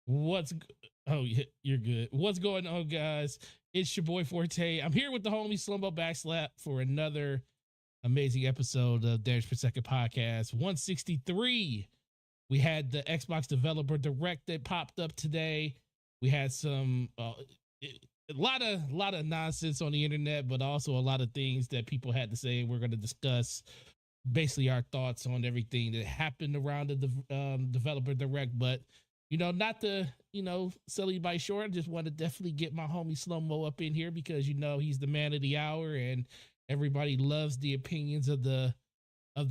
What's oh you're good. What's going on, guys? It's your boy Forte. I'm here with the homie SloMoBackSlap for another amazing episode of Damage Per Second Podcast 163. We had the Xbox Developer Direct that popped up today. We had some a lot of nonsense on the internet, but also a lot of things that people had to say. We're going to discuss basically our thoughts on everything that happened around the Developer Direct, but not to, sell anybody short. I just want to definitely get my homie SloMo up in here because he's the man of the hour and everybody loves the opinions of the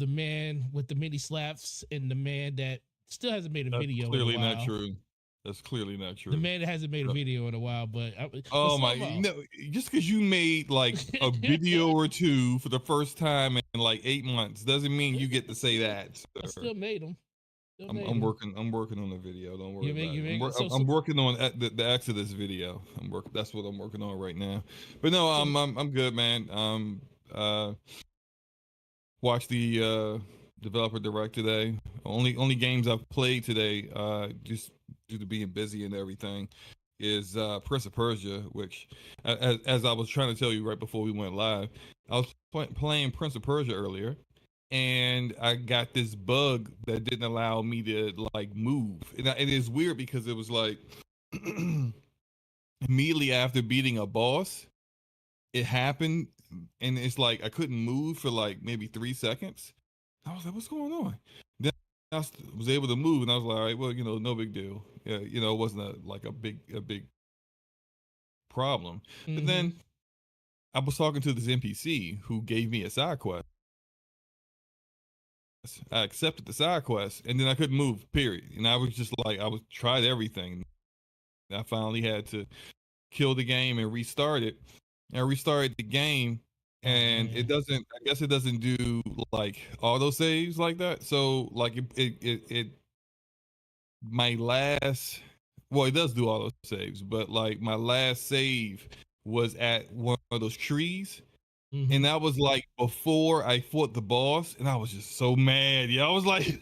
man with the mini slaps and the man that still hasn't made a That's video in a clearly not while. true. That's clearly not The true. man that hasn't made a video in a while, but Oh my, SloMo. just because you made like a video or two for the first time in like 8 months doesn't mean you get to say that, I sir. still made them. Still I'm, made I'm them. working. I'm working on the video. Don't worry You make about you it. make so I'm working on the Exodus video. That's what I'm working on right now. But no, so I'm good, man. Watched the developer direct today. Only games I've played today, just due to being busy and everything, is Prince of Persia, which, as I was trying to tell you right before we went live, I was playing Prince of Persia earlier, and I got this bug that didn't allow me to like move. And it is weird because it was like immediately after beating a boss, it happened, and it's like I couldn't move for like maybe 3 seconds. I was like, "What's going on?" Then I was able to move, and I was like, "All right, well, no big deal. Yeah, it wasn't like a big problem." But mm-hmm. then I was talking to this NPC who gave me a side quest. I accepted the side quest, and then I couldn't move. Period. And I was just like, I was tried everything. I finally had to kill the game and restart it. And I restarted the game, Oh and it man. doesn't. I guess it doesn't do like auto saves like that. So like it my last. Well, it does do auto saves, but like my last save was at one of those trees, and Mm-hmm. that was like before I fought the boss, and I was just so mad. Yeah, I was like,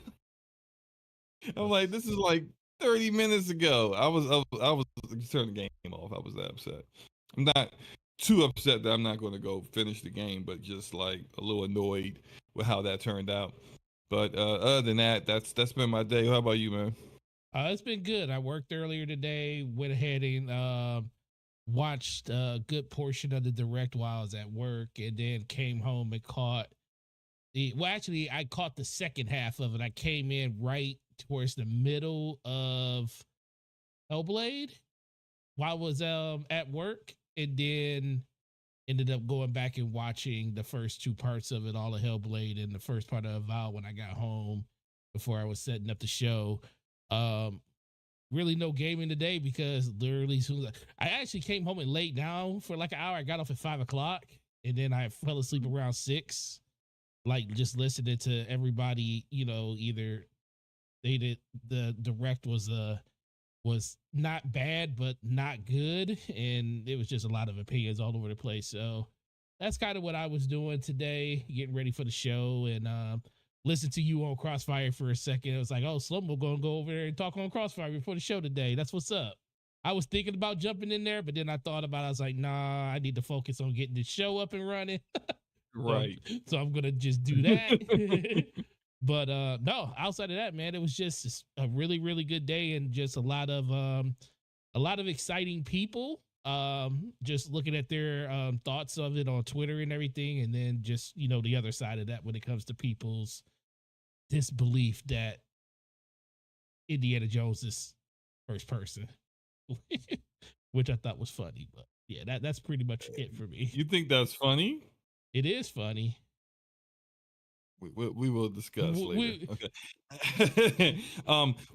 I'm like, this is like 30 minutes ago. I was turning the game off. I was that upset. I'm not too upset that I'm not going to go finish the game, but just like a little annoyed with how that turned out. But other than that, that's been my day. How about you, man? It's been good. I worked earlier today. Went ahead and watched a good portion of the direct while I was at work, and then came home and caught the. Well, actually, I caught the second half of it. I came in right towards the middle of Hellblade while I was at work, and then ended up going back and watching the first two parts of it, all of Hellblade and the first part of Val when I got home before I was setting up the show. Um, really no gaming today because literally as soon as I actually came home and laid down for like an hour. I got off at 5 o'clock and then I fell asleep around 6, like just listening to everybody, either they did the direct was not bad but not good, and it was just a lot of opinions all over the place. So that's kind of what I was doing today, getting ready for the show, and listen to you on Crossfire for a second. It was like, oh, SloMo gonna go over there and talk on Crossfire before the show today. That's what's up. I was thinking about jumping in there, but then I thought about it. I was like, nah, I need to focus on getting the show up and running. so, Right. so I'm gonna just do that. But no, outside of that, man, it was just a really, really good day and just a lot of exciting people. Just looking at their thoughts of it on Twitter and everything, and then just the other side of that when it comes to people's disbelief that Indiana Jones is first person, which I thought was funny. But yeah, that's pretty much it for me. You think that's funny? It is funny. We will discuss later. We, Okay.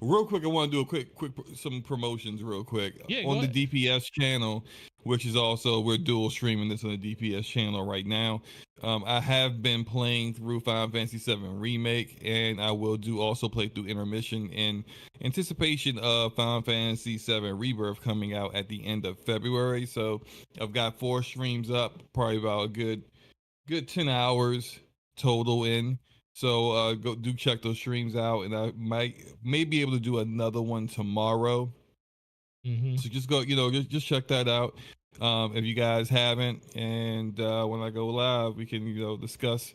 Real quick, I want to do a quick some promotions real quick yeah, go on the ahead. DPS channel, which is also we're dual streaming this on the DPS channel right now. I have been playing through Final Fantasy VII Remake, and I will do also play through Intermission in anticipation of Final Fantasy VII Rebirth coming out at the end of February. So I've got 4 streams up, probably about a good 10 hours total in. So go do check those streams out, and I may be able to do another one tomorrow. So just go, just check that out if you guys haven't. And when I go live, we can, discuss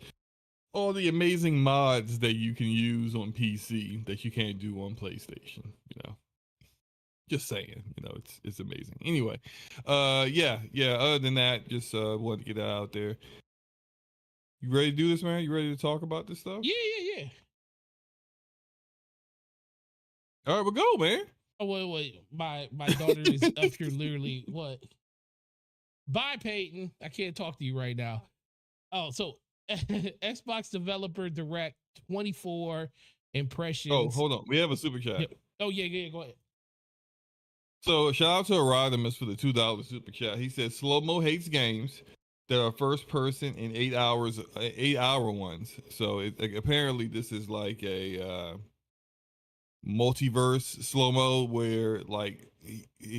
all the amazing mods that you can use on PC that you can't do on PlayStation. Just saying, it's amazing. Anyway, yeah. Other than that, just wanted to get that out there. You ready to do this, man? You ready to talk about this stuff? Yeah. All right, we'll go, man. Oh wait. My daughter is up here literally. What? Bye, Peyton. I can't talk to you right now. Oh, so Xbox Developer Direct 24 impressions. Oh, hold on. We have a super chat. Yeah. Oh yeah. Go ahead. So shout out to Erodimus for the $2 super chat. He says SloMo hates games that are first person in 8 hours, 8 hour ones. So apparently this is like a multiverse SloMo where like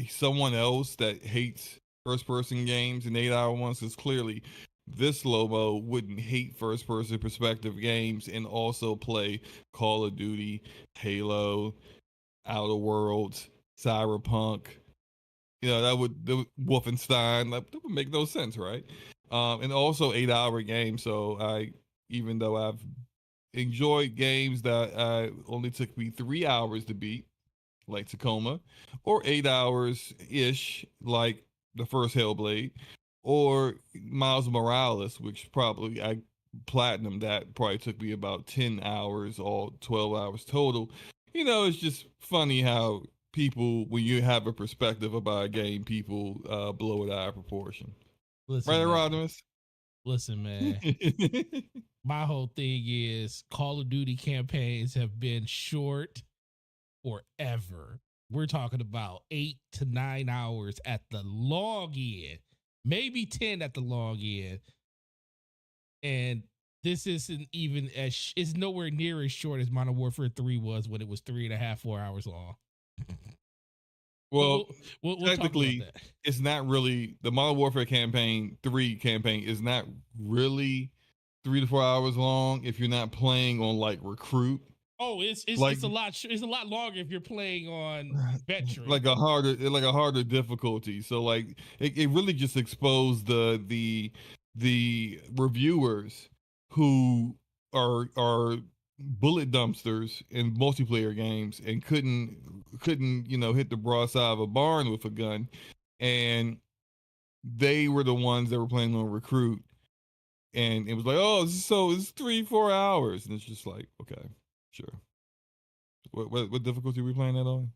someone else that hates first person games in 8 hour ones, is clearly this SloMo wouldn't hate first person perspective games and also play Call of Duty, Halo, Outer Worlds, Cyberpunk. That would Wolfenstein, that would make no sense, right? And also 8 hour games. So even though I've enjoyed games that only took me 3 hours to beat, like Tacoma, or 8 hours ish, like the first Hellblade, or Miles Morales, which probably I platinum that probably took me about 10 hours, all 12 hours total. It's just funny how people, when you have a perspective about a game, people blow it out of proportion. Listen, right, Erodimus? Listen, man. My whole thing is Call of Duty campaigns have been short forever. We're talking about 8 to 9 hours at the long end, maybe 10 at the long end. And this isn't even it's nowhere near as short as Modern Warfare 3 was when it was 3.5, 4 hours long. Well, we'll technically, talk about that. It's not really the Modern Warfare campaign 3 campaign is not really 3 to 4 hours long if you're not playing on like recruit. Oh, it's a lot longer if you're playing on veteran, like a harder difficulty. So like it really just exposed the reviewers who are bullet dumpsters in multiplayer games and couldn't hit the broadside of a barn with a gun, and they were the ones that were playing on recruit, and it was like, oh, so it's 3-4 hours, and it's just like, okay, sure. What difficulty are we playing that on?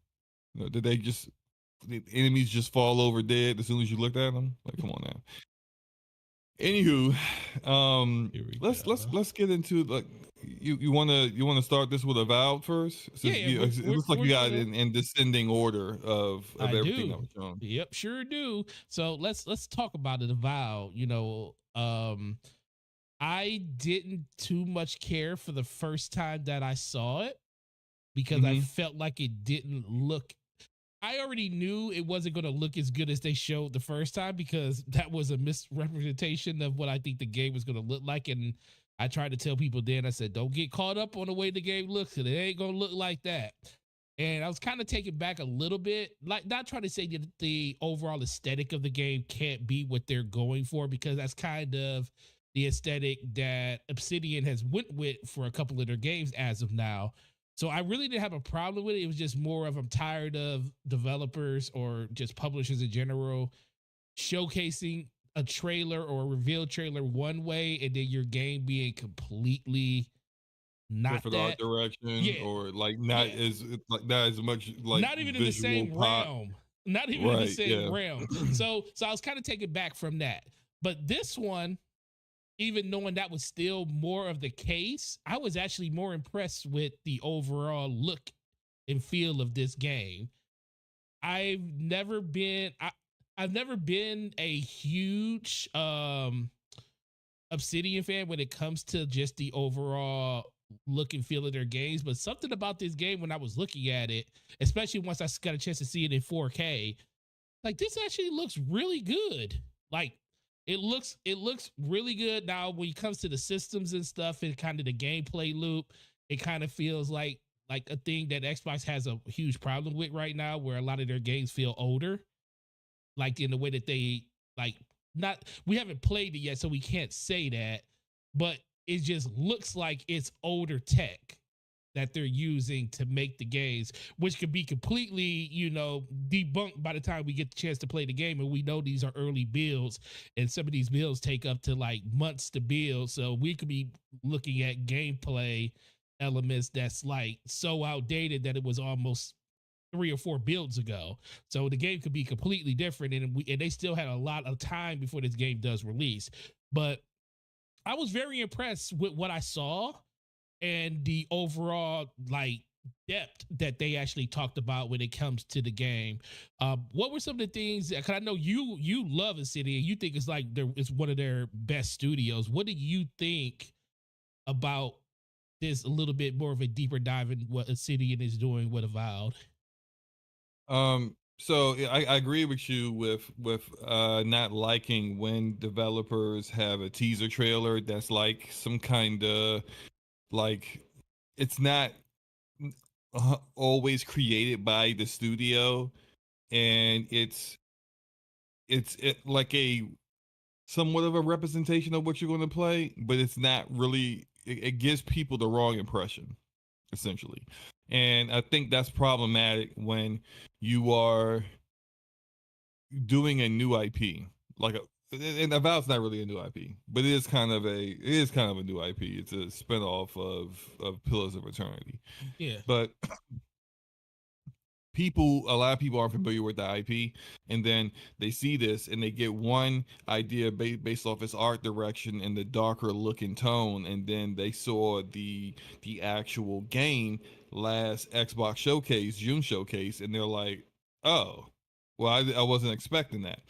Did the enemies just fall over dead as soon as you looked at them? Like, come on now. Anywho, let's get into like you want to start this with Avowed first? It looks like you got it in descending order of everything that was shown. Yep, sure do. So let's talk about it. Avowed. I didn't too much care for the first time that I saw it because I felt like it didn't look. I already knew it wasn't going to look as good as they showed the first time because that was a misrepresentation of what I think the game was going to look like. And I tried to tell people then, I said, don't get caught up on the way the game looks, because it ain't going to look like that. And I was kind of taken back a little bit, like not trying to say that the overall aesthetic of the game can't be what they're going for, because that's kind of the aesthetic that Obsidian has went with for a couple of their games as of now. So I really didn't have a problem with it. It was just more of, I'm tired of developers or just publishers in general showcasing a trailer or a reveal trailer one way and then your game being completely not different that art direction, or like not as much, like not even in the same realm. Not even in the same realm. So I was kind of taken back from that. But this one, even knowing that was still more of the case, I was actually more impressed with the overall look and feel of this game. I've never been a huge Obsidian fan when it comes to just the overall look and feel of their games, but something about this game when I was looking at it, especially once I got a chance to see it in 4K, like this actually looks really good. Like it looks really good. Now, when it comes to the systems and stuff and kind of the gameplay loop, it kind of feels like like a thing that Xbox has a huge problem with right now, where a lot of their games feel older, like in the way that they like not. We haven't played it yet, so we can't say that, but it just looks like it's older tech that they're using to make the games, which could be completely, debunked by the time we get the chance to play the game. And we know these are early builds, and some of these builds take up to like months to build. So we could be looking at gameplay elements that's like so outdated that it was almost 3 or 4 builds ago. So the game could be completely different, and they still had a lot of time before this game does release. But I was very impressed with what I saw and the overall like depth that they actually talked about when it comes to the game. What were some of the things? Because I know you love a city and you think it's one of their best studios. What do you think about this? A little bit more of a deeper dive in what Obsidian is doing with Avowed. So yeah, I agree with you with not liking when developers have a teaser trailer that's like some kind of like it's not always created by the studio, and it's like a somewhat of a representation of what you're going to play, but it's not really. It gives people the wrong impression, essentially, and I think that's problematic when you are doing a new IP. Like a, and Avowed's not really a new IP, but it is kind of a new IP. It's a spinoff of Pillars of Eternity. Yeah. But a lot of people aren't familiar with the IP, and then they see this and they get one idea based off its art direction and the darker look and tone, and then they saw the actual game last Xbox showcase, June showcase, and they're like, oh, well, I wasn't expecting that.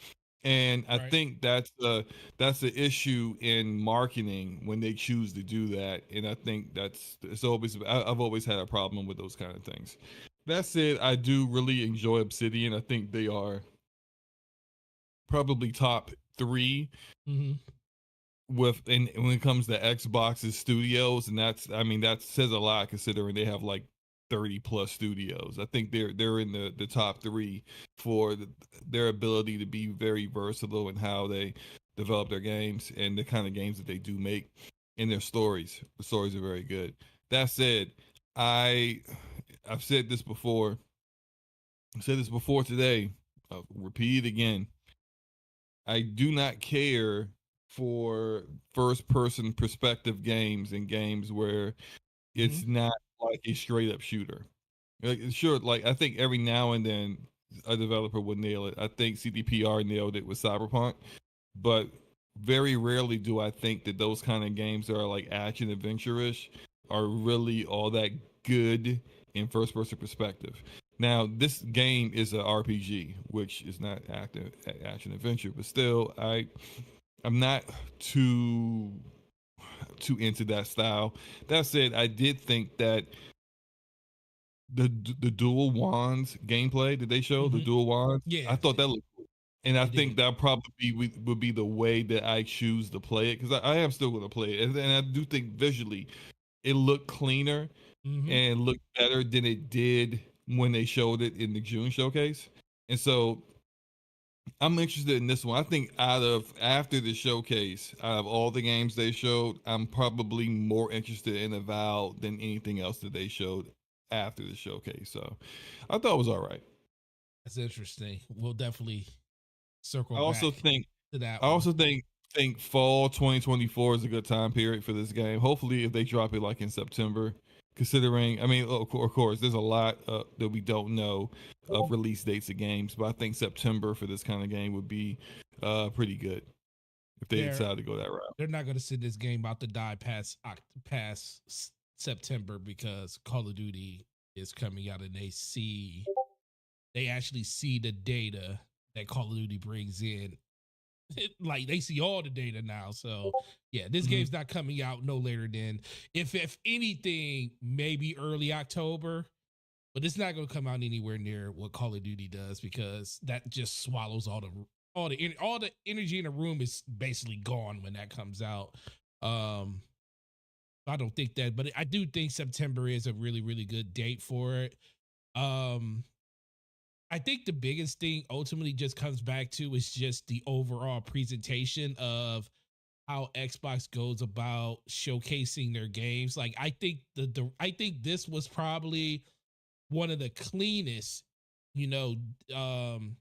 And I Right. think that's the issue in marketing when they choose to do that. And I think I've always had a problem with those kind of things. That said, I do really enjoy Obsidian. I think they are probably top three Mm-hmm. when it comes to Xbox's studios, and that says a lot considering they have like 30 plus studios. I think they're in the top three for their ability to be very versatile in how they develop their games and the kind of games that they do make, and their stories. The stories are very good. That said, I I've said this before. I said this before today. I'll repeat it again. I do not care for first person perspective games and games where Mm-hmm. it's not like a straight up shooter. Like sure, like I think every now and then a developer would nail it. I think CDPR nailed it with Cyberpunk, but very rarely do I think that those kind of games that are like action adventure-ish are really all that good in first person perspective. Now, this game is a RPG, which is not active action adventure, but still I'm not too into that style. That said, I did think that the dual wands gameplay that they showed, the Mm-hmm. dual wands, I Yeah, thought that looked cool. And I it think did. that probably would be the way that I choose to play it, because I am still going to play it. And I do think visually it looked cleaner Mm-hmm. and looked better than it did when they showed it in the June showcase. And so I'm interested in this one. I think after the showcase, out of all the games they showed, I'm probably more interested in Avowed than anything else that they showed after the showcase. So I thought it was all right. That's interesting. We'll definitely circle I also back think to that I one. also think fall 2024 is a good time period for this game. Hopefully, if they drop it like in September, considering, I mean, of course, there's a lot that we don't know of release dates of games, but I think September for this kind of game would be pretty good if they They're decide to go that route. they're not going to send this game out to die past September, because Call of Duty is coming out, and they actually see the data that Call of Duty brings in. Like they see all the data now. So yeah, this Mhm. game's not coming out no later than, if anything, maybe early October. But it's not going to come out anywhere near what Call of Duty does, because that just swallows all the energy in the room is basically gone when that comes out. Um, I don't think that, but I do think September is a really, really good date for it. Um, I think the biggest thing ultimately just comes back to is just the overall presentation of how Xbox goes about showcasing their games. Like I think I think this was probably one of the cleanest, you know, um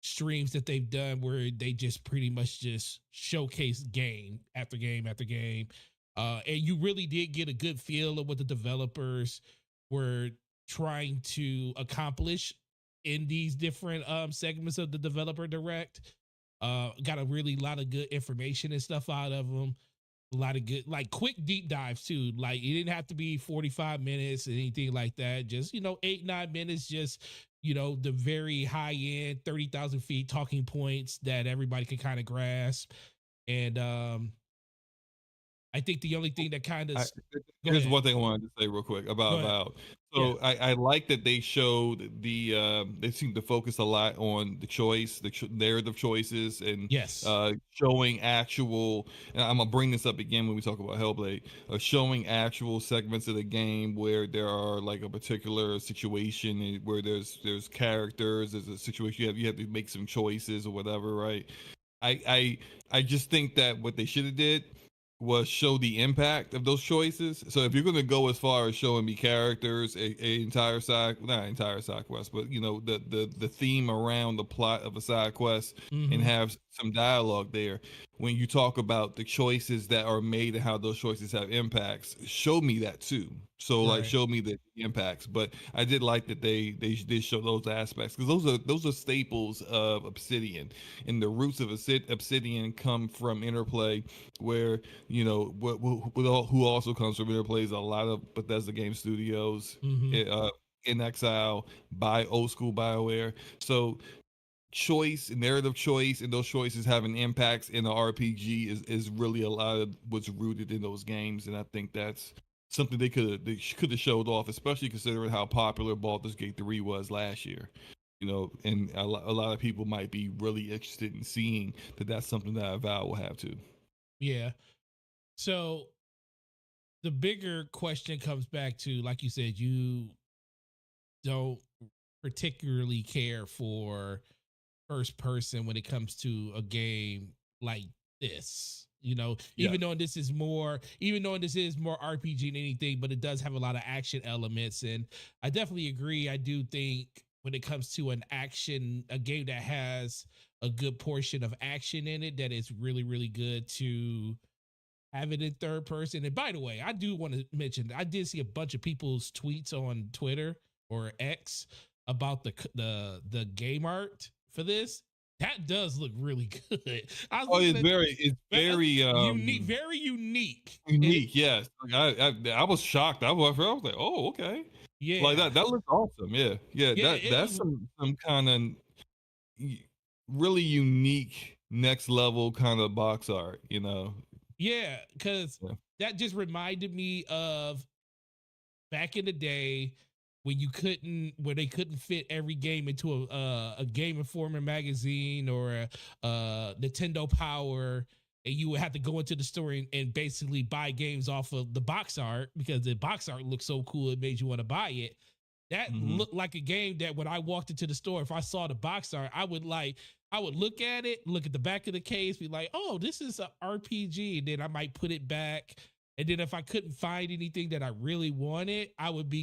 streams that they've done where they just pretty much just showcase game after game after game. And you really did get a good feel of what the developers were trying to accomplish in these different segments of the developer direct. Got a really lot of good information and stuff out of them. A lot of good, like quick deep dives too. Like it didn't have to be 45 minutes or anything like that. Just, 8, 9 minutes, just, the very high end 30,000 feet talking points that everybody can kind of grasp. And I think the only thing that kind of here's one thing I wanted to say real quick about Valve. So yeah. I like that they showed they seem to focus a lot on the choice, narrative choices, and yes, showing actual. And I'm gonna bring this up again when we talk about Hellblade. Showing actual segments of the game where there are like a particular situation where there's characters, there's a situation you have to make some choices or whatever, right? I just think that what they should have did was show the impact of those choices. So if you're going to go as far as showing me characters, a entire side, not entire side quest, but the theme around the plot of a side quest, and have some dialogue there. When you talk about the choices that are made and how those choices have impacts, show me that too. So like show me the impacts. But I did like that they did show those aspects, because those are staples of Obsidian, and the roots of Obsidian come from Interplay, where who also comes from Interplay is a lot of Bethesda game studios in exile by old school BioWare. So narrative choice, and those choices having impacts in the RPG is really a lot of what's rooted in those games. And I think that's something they could have showed off, especially considering how popular Baldur's Gate 3 was last year. And a lot of people might be really interested in seeing that's something that Valve will have too. Yeah. So the bigger question comes back to, like you said, you don't particularly care for first person when it comes to a game like this. Even though this is more RPG than anything, but it does have a lot of action elements. And I definitely agree. I do think when it comes to a game that has a good portion of action in it, that is really, really good to have it in third person. And by the way, I do want to mention, I did see a bunch of people's tweets on Twitter or X about the game art for this. That does look really good. It's very unique, very unique. Unique, yes. I was shocked. I was like, oh, okay. Yeah, like that looks awesome. Yeah. That's some kind of really unique next level kind of box art. Yeah, because that just reminded me of back in the day when they couldn't fit every game into a Game Informer magazine or a Nintendo Power, and you would have to go into the store and basically buy games off of the box art because the box art looked so cool it made you want to buy it. That looked like a game that when I walked into the store, if I saw the box art, I would look at it, look at the back of the case, be like, oh, this is an RPG. And then I might put it back. And then if I couldn't find anything that I really wanted, I would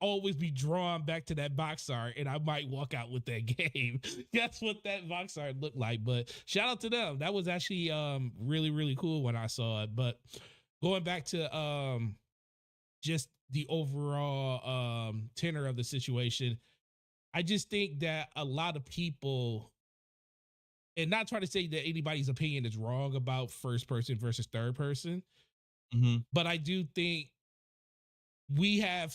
always be drawn back to that box art, and I might walk out with that game. That's what that box art looked like. But shout out to them. That was actually really, really cool when I saw it. But going back to just the overall tenor of the situation, I just think that a lot of people, and not trying to say that anybody's opinion is wrong about first person versus third person, but I do think we have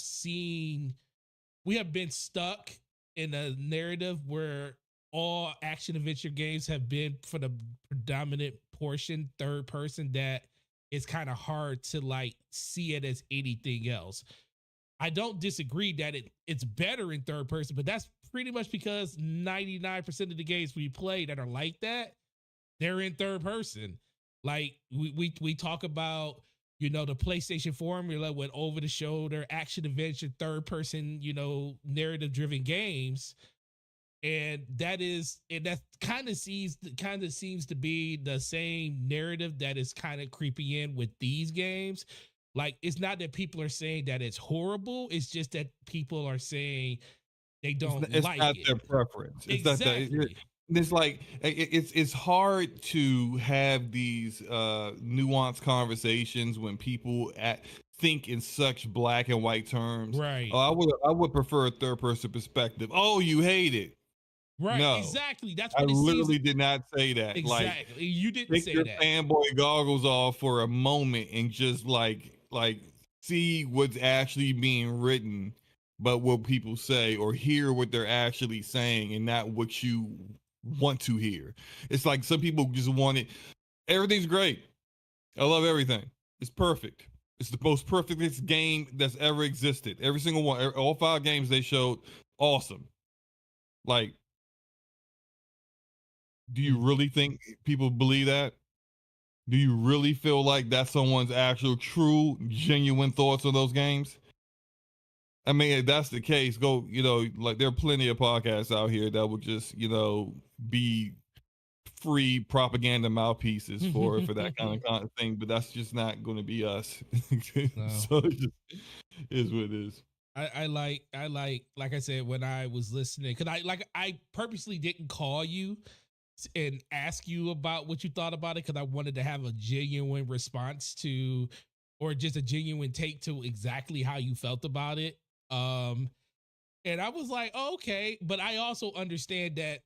been stuck in a narrative where all action adventure games have been, for the predominant portion, third person, that it's kind of hard to like see it as anything else. I don't disagree that it's better in third person, but that's pretty much because 99% of the games we play that are like that, they're in third person. Like we talk about the PlayStation formula with over the shoulder action adventure, third person, narrative driven games. And that kind of seems to be the same narrative that is kind of creeping in with these games. Like, it's not that people are saying that it's horrible, it's just that people are saying they don't It's like not it. their preference. It's not that. Exactly. It's like it's hard to have these nuanced conversations when people think in such black and white terms. Right. Oh, I would prefer a third person perspective. Oh, you hate it. Right. No, Exactly. That's I what it seems. literally did not say that. Like, Exactly. You didn't take say your that. fanboy goggles off for a moment and just like see what's actually being written, but what people say, or hear what they're actually saying and not what you want to hear. It's like some people just want it. Everything's great. I love everything. It's perfect. It's the most perfectest game that's ever existed. Every single one, all 5 games they showed, awesome. Like, do you really think people believe that? Do you really feel like that's someone's actual, true, genuine thoughts on those games? I mean, if that's the case, go, like there are plenty of podcasts out here that would just, be free propaganda mouthpieces for that kind of thing, but that's just not going to be us. No. So it just is what it is. I like I said, when I was listening, because I purposely didn't call you and ask you about what you thought about it, because I wanted to have a genuine response to, or just a genuine take to exactly how you felt about it. And I was like, oh, okay, but I also understand that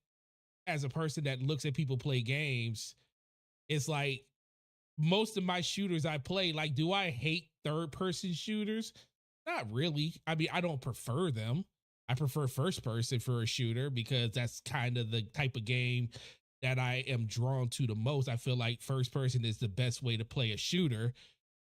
as a person that looks at people play games, it's like most of my shooters I play, like, do I hate third person shooters? Not really. I mean, I don't prefer them. I prefer first person for a shooter because that's kind of the type of game that I am drawn to the most. I feel like first person is the best way to play a shooter,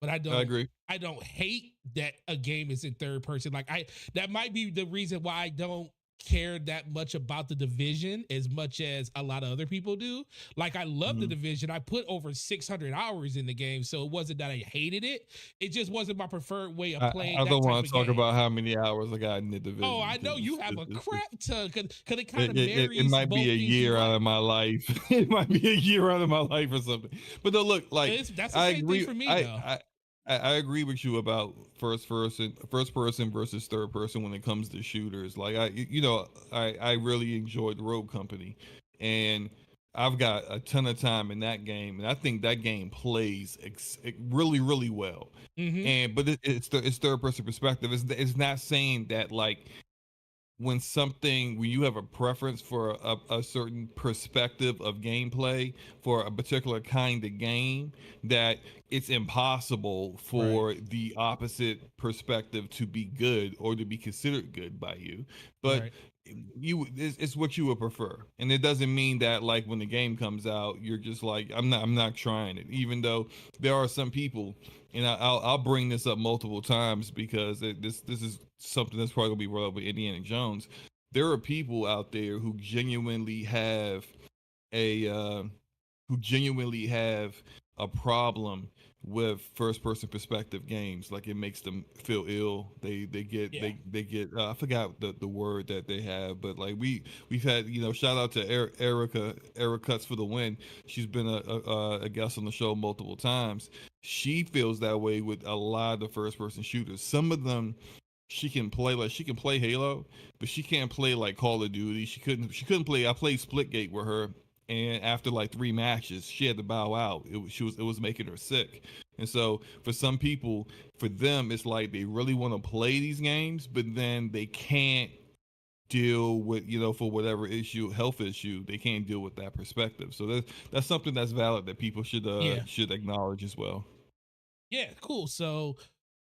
but I agree. I don't hate that a game is in third person. Like, that might be the reason why I don't care that much about the Division as much as a lot of other people do. Like, I love the Division. I put over 600 hours in the game, so it wasn't that I hated it. It just wasn't my preferred way of playing I that don't type want of to talk game. about how many hours I got in the Oh, division I know you because have a crap ton, because it kind of it marries might both be a things you year out like. of my life. It might be a year out of my life or something. But no, look, like That's the I same thing agree. for me, I though. I I agree with you about first person versus third person when it comes to shooters. Like I really enjoyed Rogue Company, and I've got a ton of time in that game, and I think that game plays really really well. Mm-hmm. And but it's third person perspective. It's not saying that like when you have a preference for a certain perspective of gameplay for a particular kind of game, that it's impossible Right. for the opposite perspective to be good or to be considered good by you. But Right. it's what you would prefer, and it doesn't mean that like when the game comes out you're just like I'm not trying it, even though there are some people, and I'll bring this up multiple times because this is something that's probably gonna be brought up with Indiana Jones. There are people out there a uh, who genuinely have a problem with first person perspective games. Like, it makes them feel ill. Yeah. They get I forgot the word that they have, but like we've had, shout out to Eric Cuts for the win. She's been a guest on the show multiple times. She feels that way with a lot of the first person shooters. Some of them she can play Halo, but she can't play like Call of Duty. She couldn't play. I played Splitgate with her, and after like 3 matches, she had to bow out. It was making her sick. And so for some people, for them, it's like they really want to play these games, but then they can't deal with, for whatever health issue, they can't deal with that perspective. So that's something that's valid that people Yeah. should acknowledge as well. Yeah. Cool. So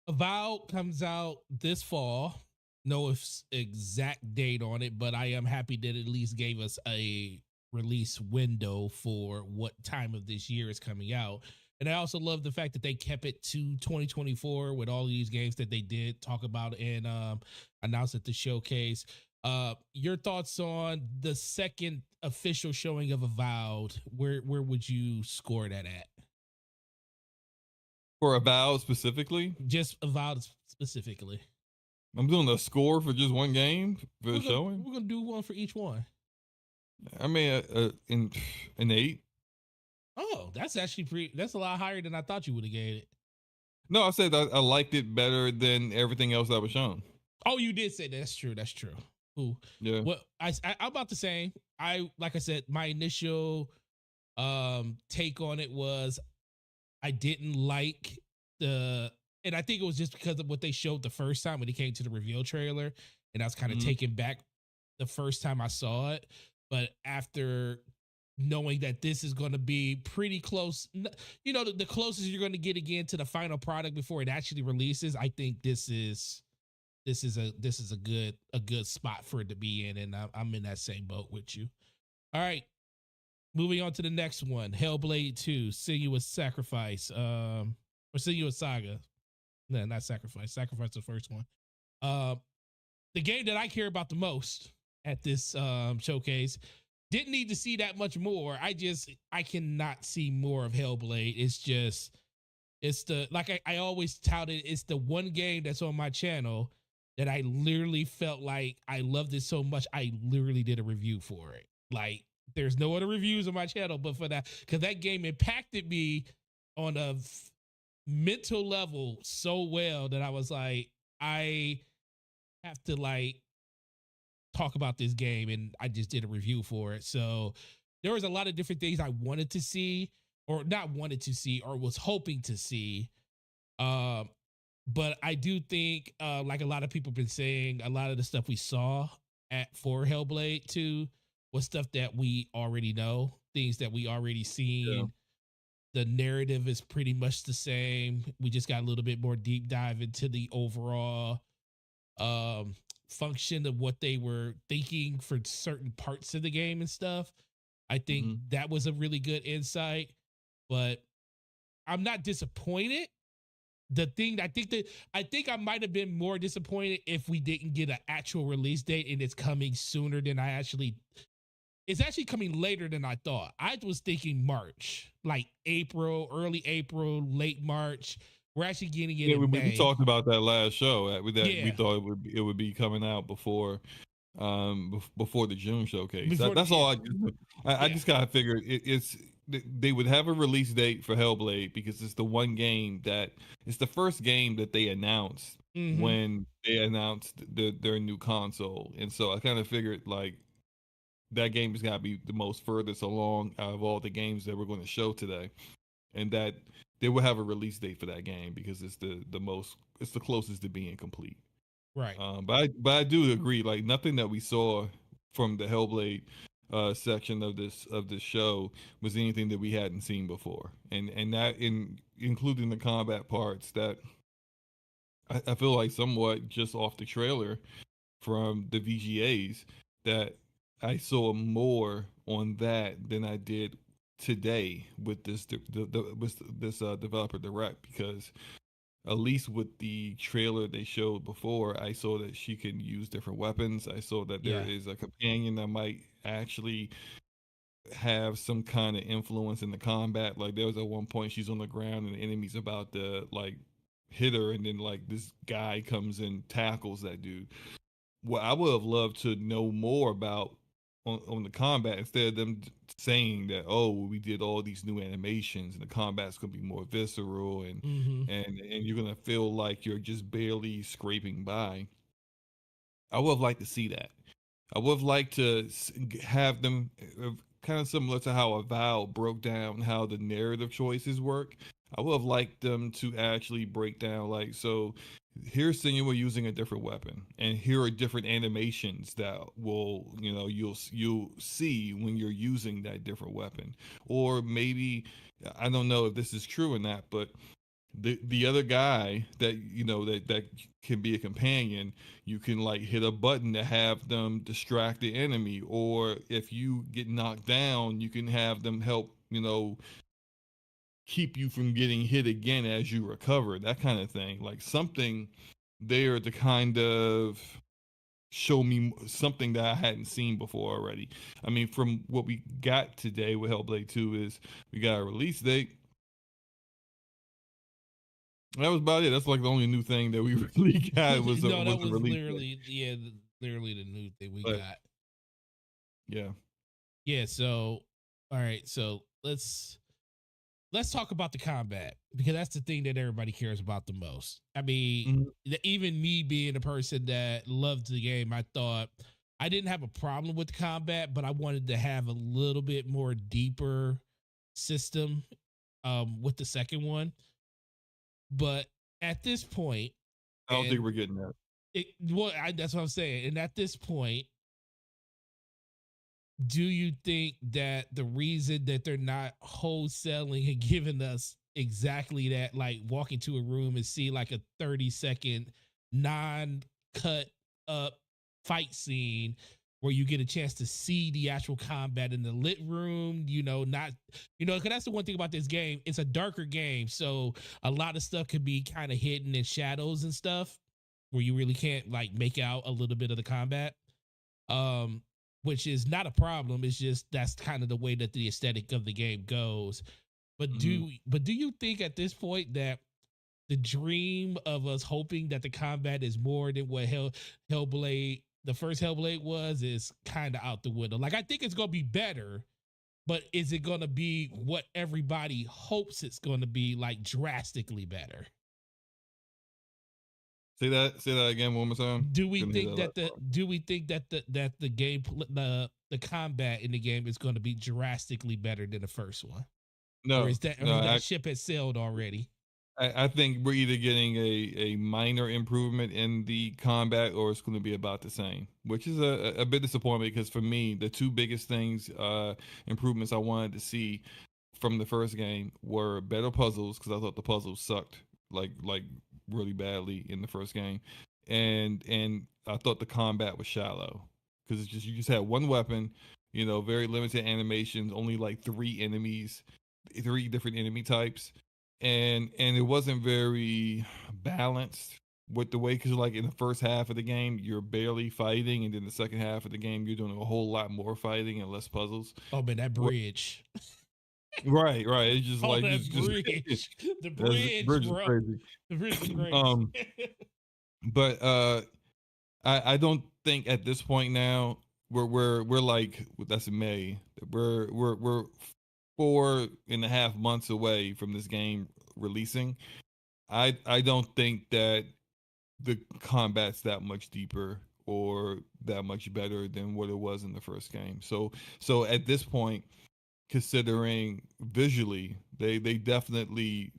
Avowed comes out this fall. No exact date on it, but I am happy that at least gave us a release window for what time of this year is coming out. And I also love the fact that they kept it to 2024 with all these games that they did talk about and announce at the showcase. Your thoughts on the second official showing of Avowed? Where would you score that at? For Avowed specifically, Just Avowed specifically. I'm doing a score for just one game for the showing. We're gonna do one for each one. I mean, in an 8. Oh, that's actually that's a lot higher than I thought you would have gave it. No, I said I liked it better than everything else that was shown. Oh, you did say that. That's true. That's true. Ooh. Yeah. Well, I'm about the same. Like I said, my initial take on it was I didn't like and I think it was just because of what they showed the first time when it came to the reveal trailer, and I was kind of taken back the first time I saw it. But after knowing that this is going to be pretty close, the closest you're going to get again to the final product before it actually releases, I think this is a good spot for it to be in, and I'm in that same boat with you. All right, moving on to the next one, Hellblade 2, Senua's Sacrifice, or Senua's Saga. No, not Sacrifice. Sacrifice the first one. The game that I care about the most at this showcase. Didn't need to see that much more. I cannot see more of Hellblade. It's the, like I always touted, it's the one game that's on my channel that I literally felt like I loved it so much, I literally did a review for it. Like, there's no other reviews on my channel, but for that, because that game impacted me on a mental level so well that I was like, I have to like talk about this game, and I just did a review for it. So there was a lot of different things I wanted to see, or not wanted to see, or was hoping to see. But I do think, like a lot of people have been saying, a lot of the stuff we saw for Hellblade 2 was stuff that we already know, things that we already seen. Yeah. The narrative is pretty much the same. We just got a little bit more deep dive into the overall function of what they were thinking for certain parts of the game and stuff. I think that was a really good insight, but I'm not disappointed. The thing I think I might have been more disappointed if we didn't get an actual release date and it's coming sooner than it's actually coming later than I thought. I was thinking March, like April, early April, late March. We're actually getting it in May. We talked about that last show. We thought it would be coming out before the June showcase. That's all I just kind of figured they would have a release date for Hellblade because it's the one game it's the first game that they announced when they announced their new console. And so I kind of figured like that game has got to be the most furthest along out of all the games that we're going to show today, and that they will have a release date for that game because it's the closest to being complete. Right. But I do agree, like nothing that we saw from the Hellblade section of this show was anything that we hadn't seen before, and that including the combat parts that I feel like somewhat just off the trailer from the VGAs that I saw more on that than I did today with this developer direct, because at least with the trailer they showed before, I saw that she can use different weapons. I saw that there is a companion that might actually have some kind of influence in the combat. Like there was at one point she's on the ground and the enemy's about to like hit her, and then like this guy comes and tackles that dude. What I would have loved to know more about on the combat, instead of them saying that, oh, we did all these new animations and the combat's gonna be more visceral and and you're gonna feel like you're just barely scraping by. I would have liked to see that. I would have liked to have them kind of similar to how Avowed broke down how the narrative choices work. I would have liked them to actually break down, like, so here's Senua using a different weapon, and here are different animations that will, you'll see when you're using that different weapon. Or maybe, I don't know if this is true or not, but the other guy that that can be a companion, you can like hit a button to have them distract the enemy, or if you get knocked down, you can have them help keep you from getting hit again as you recover, that kind of thing. Like something there to kind of show me something that I hadn't seen before already. I mean, from what we got today with Hellblade 2 is we got a release date, That was about it. That's like the only new thing that we really got was No, was that the was release date. literally literally the new thing we But got. yeah, Yeah, so all right, so let's talk about the combat because that's the thing that everybody cares about the most. I mean, Mhm. even me being a person that loved the game, I thought I didn't have a problem with the combat, but I wanted to have a little bit more deeper system with the second one. But at this point, I don't think and we're getting that. that's what I'm saying. And at this point, do you think that the reason that they're not wholesaling and giving us exactly that, like walk into a room and see like a 30-second non-cut up fight scene where you get a chance to see the actual combat in the lit room, not, because that's the one thing about this game. It's a darker game. So a lot of stuff could be kind of hidden in shadows and stuff where you really can't like make out a little bit of the combat. Um, which is not a problem. It's just that's kind of the way that the aesthetic of the game goes. But Mhm. do you think at this point that the dream of us hoping that the combat is more than what Hellblade, the first Hellblade was, is kind of out the window? Like I think it's gonna be better, but is it gonna be what everybody hopes it's gonna be, like drastically better? Say that again one more time. Do we Couldn't hear think that that last the part. do we think that the game the combat in the game is going to be drastically better than the first one, or No, no. that ship has sailed already? I think we're either getting a minor improvement in the combat or it's going to be about the same, which is a bit disappointing because for me, the two biggest things, improvements I wanted to see from the first game were better puzzles because I thought the puzzles sucked like really badly in the first game, and I thought the combat was shallow because it's just you just had one weapon, very limited animations, only like three enemies, three different enemy types, and it wasn't very balanced with the way because like in the first half of the game you're barely fighting and then the second half of the game you're doing a whole lot more fighting and less puzzles. Oh man, that bridge! Right, right. It's just Oh, like that just bridge! The that's bridge, bridge is bro. crazy. The bridge is great. Um, but I don't think at this point now we're like that's in May. We're 4.5 months away from this game releasing. I don't think that the combat's that much deeper or that much better than what it was in the first game. So at this point, considering visually they definitely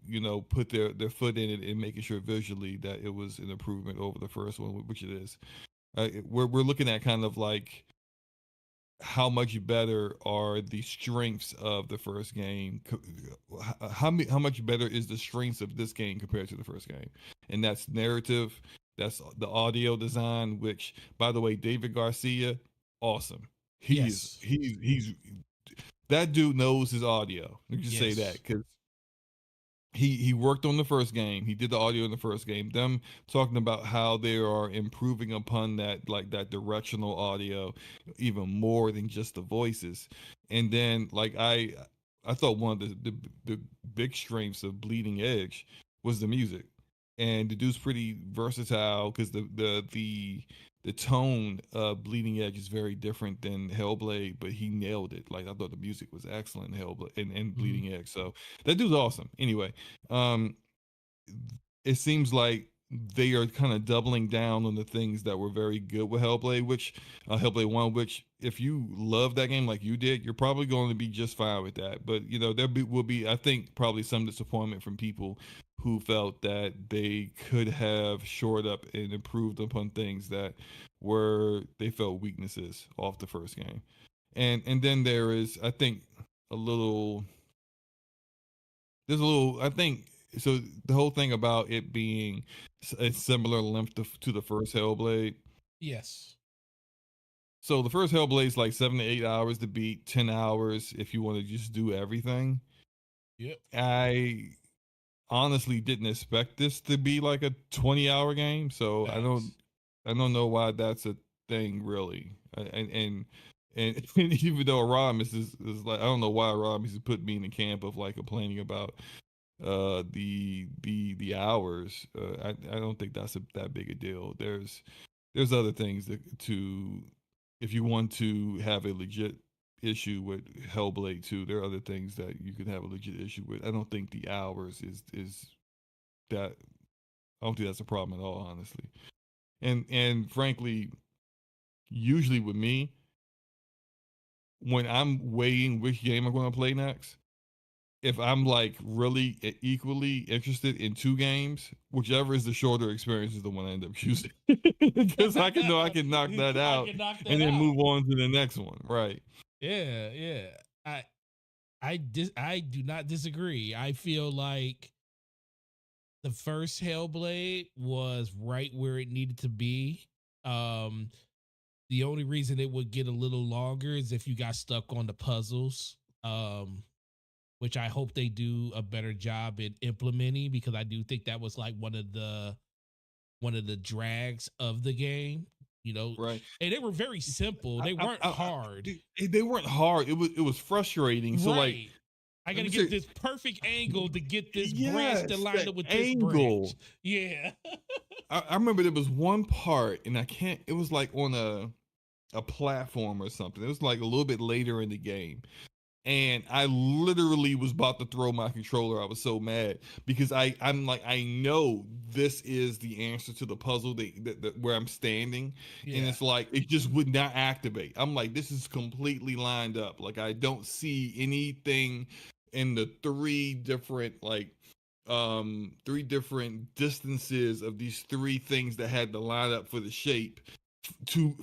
put their foot in it and making sure visually that it was an improvement over the first one, which it is. We're looking at kind of like how much better are the strengths of the first game, how much better is the strengths of this game compared to the first game, and that's narrative, that's the audio design, which by the way David Garcia, awesome. Yes, He's that dude knows his audio. Let me just say that yes, because he worked on the first game. He did the audio in the first game. Them talking about how they are improving upon that, like that directional audio, even more than just the voices. And then like I thought one of the big strengths of Bleeding Edge was the music, and the dude's pretty versatile because the tone of Bleeding Edge is very different than Hellblade, but he nailed it. Like I thought the music was excellent in Hellblade and hmm Bleeding Edge. So that dude's awesome. Anyway, um, it seems like they are kind of doubling down on the things that were very good with Hellblade, which Hellblade One, which if you love that game like you did, you're probably going to be just fine with that. But will be, I think, probably some disappointment from people who felt that they could have shored up and improved upon things that were they felt weaknesses off the first game. And then there is, I think, a little there's a little, I think, so the whole thing about it being a similar length to the first Hellblade. yes, So the first Hellblade is like 7 to 8 hours to beat, 10 hours if you want to just do everything. yep, I honestly didn't expect this to be like a 20-hour game, so facts. I don't know why that's a thing really. And even though Aramis is like I don't know why Aramis is put me in the camp of like complaining about the hours. I don't think that's that big a deal. There's other things that to if you want to have a legit issue with Hellblade 2, there are other things that you could have a legit issue with. I don't think the hours is that I don't think that's a problem at all, honestly. And frankly, usually with me, when I'm weighing which game I'm going to play next, if I'm like really equally interested in two games, whichever is the shorter experience is the one I end up choosing because I can know I can knock that I out can knock that and then out. move on to the next one. Right. Yeah, yeah. I do not disagree. I feel like the first Hellblade was right where it needed to be. Um, the only reason it would get a little longer is if you got stuck on the puzzles. Which I hope they do a better job in implementing, because I do think that was like one of the drags of the game, you know. Right. And they were very simple. They weren't hard. They weren't hard. It was frustrating. So like, Right. I let gotta me get say, this perfect angle to get this branch to yes, line that up with this angle. branch. Yeah. I remember there was one part, and I can't. It was like on a platform or something. It was like a little bit later in the game, and I literally was about to throw my controller. I was so mad because I'm like, I know this is the answer to the puzzle that where I'm standing, and Yeah. it's like it just would not activate. I'm like, this is completely lined up. Like I don't see anything in the three different distances of these three things that had to line up for the shape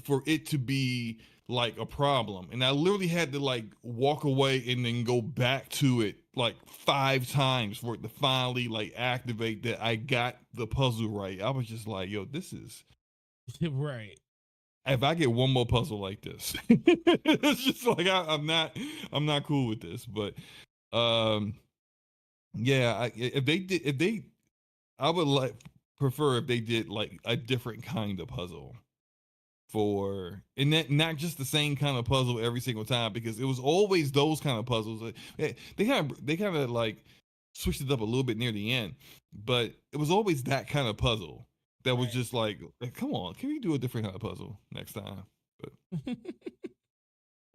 for it to be like a problem. And I literally had to like walk away and then go back to it like 5 times for it to finally like activate that I got the puzzle right. I was just like, yo, this is Right. if I get one more puzzle like this, it's just like I'm not cool with this. But um yeah, if they I would like prefer if they did like a different kind of puzzle for and that not just the same kind of puzzle every single time, because it was always those kind of puzzles. They kind of like switched it up a little bit near the end, but it was always that kind of puzzle that was Right. just like come on, can we do a different kind of puzzle next time? But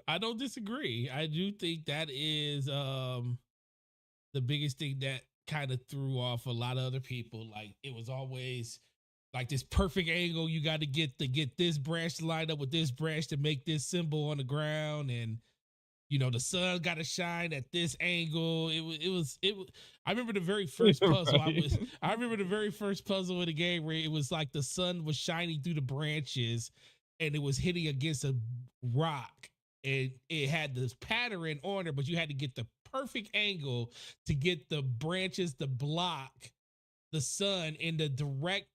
I don't disagree. I do think that is the biggest thing that kind of threw off a lot of other people. Like, it was always like this perfect angle you got to get this branch to line up with this branch to make this symbol on the ground, and you know the sun got to shine at this angle. It was. I remember the very first puzzle. right. I remember the very first puzzle in the game where it was like the sun was shining through the branches, and it was hitting against a rock, and it had this pattern on it, but you had to get the perfect angle to get the branches to block the sun in the direct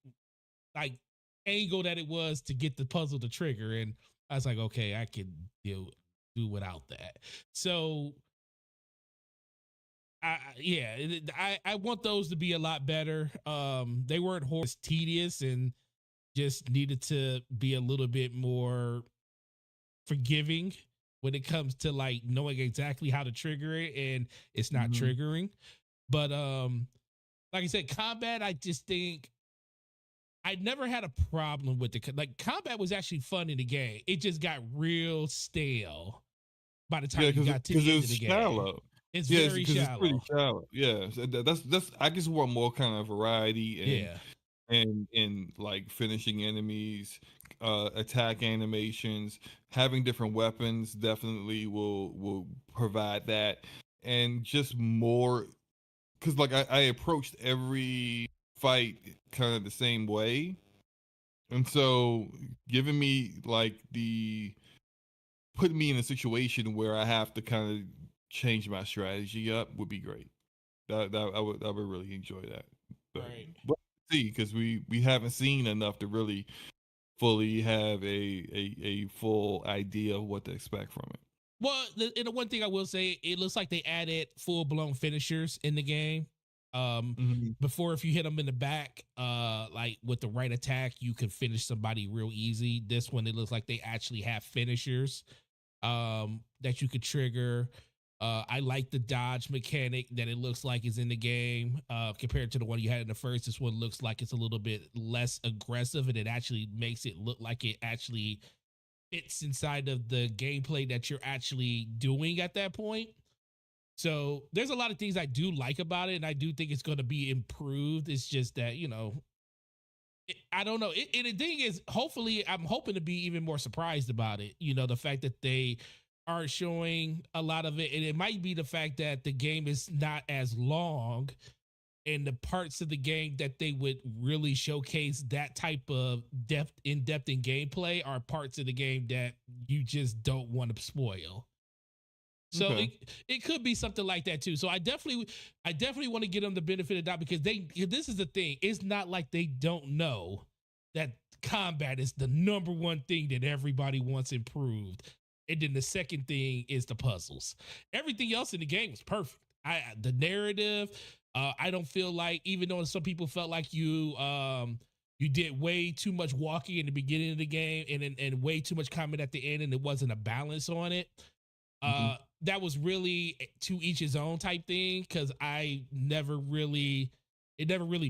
like angle that it was to get the puzzle to trigger. And I was like, okay, I can do without that. So I want those to be a lot better. They weren't horse tedious and just needed to be a little bit more forgiving when it comes to like knowing exactly how to trigger it, and it's not Mhm. triggering. But like I said, combat, I just think I never had a problem with the like combat was actually fun in the game. It just got real stale by the time Yeah, you got to because the end it's of the game. shallow. It's Yes, very because it's pretty shallow. shallow. Yeah, so that's I just want more kind of variety Yeah. and like finishing enemies, attack animations, having different weapons definitely will provide that, and just more because like I approached every fight kind of the same way, and so giving me like the putting me in a situation where I have to kind of change my strategy up would be great. I would really enjoy that. But Right. but see, because we haven't seen enough to really fully have a full idea of what to expect from it. Well, the one thing I will say, it looks like they added full blown finishers in the game. Mhm. Before, if you hit them in the back, like with the right attack, you could finish somebody real easy. This one, it looks like they actually have finishers, that you could trigger. I like the dodge mechanic that it looks like is in the game compared to the one you had in the first. This one looks like it's a little bit less aggressive, and it actually makes it look like it actually fits inside of the gameplay that you're actually doing at that point. So there's a lot of things I do like about it, and I do think it's going to be improved. It's just that, I don't know. And the thing is, hopefully, I'm hoping to be even more surprised about it. The fact that they aren't showing a lot of it, and it might be the fact that the game is not as long, and the parts of the game that they would really showcase that type of in-depth in gameplay are parts of the game that you just don't want to spoil. So Okay. it could be something like that too. So I definitely want to give them the benefit of that, because this is the thing. It's not like they don't know that combat is the number one thing that everybody wants improved. And then the second thing is the puzzles. Everything else in the game was perfect. The narrative, I don't feel like, even though some people felt like you did way too much walking in the beginning of the game and way too much combat at the end, and it wasn't a balance on it. Mhm. That was really to each his own type thing, because it never really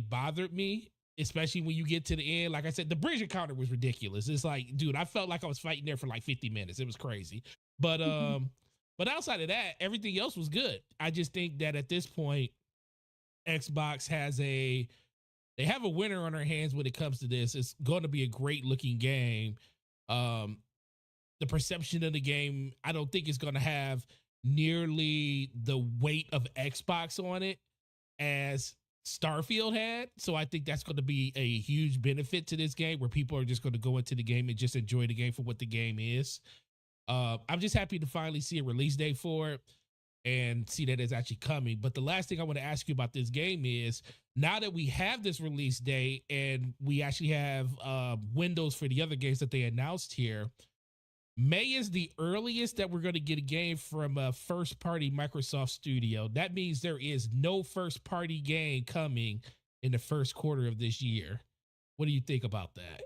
bothered me, especially when you get to the end. Like I said, the bridge encounter was ridiculous. It's like, dude, I felt like I was fighting there for like 50 minutes. It was crazy. But but outside of that, everything else was good. I just think that at this point, Xbox they have a winner on their hands when it comes to this. It's going to be a great looking game. Um, the perception of the game, I don't think it's going to have nearly the weight of Xbox on it as Starfield had. So I think that's going to be a huge benefit to this game, where people are just going to go into the game and just enjoy the game for what the game is. I'm just happy to finally see a release date for it and see that it's actually coming. But the last thing I want to ask you about this game is, now that we have this release date and we actually have windows for the other games that they announced here, May is the earliest that we're going to get a game from a first party Microsoft studio. That means there is no first party game coming in the first quarter of this year. What do you think about that?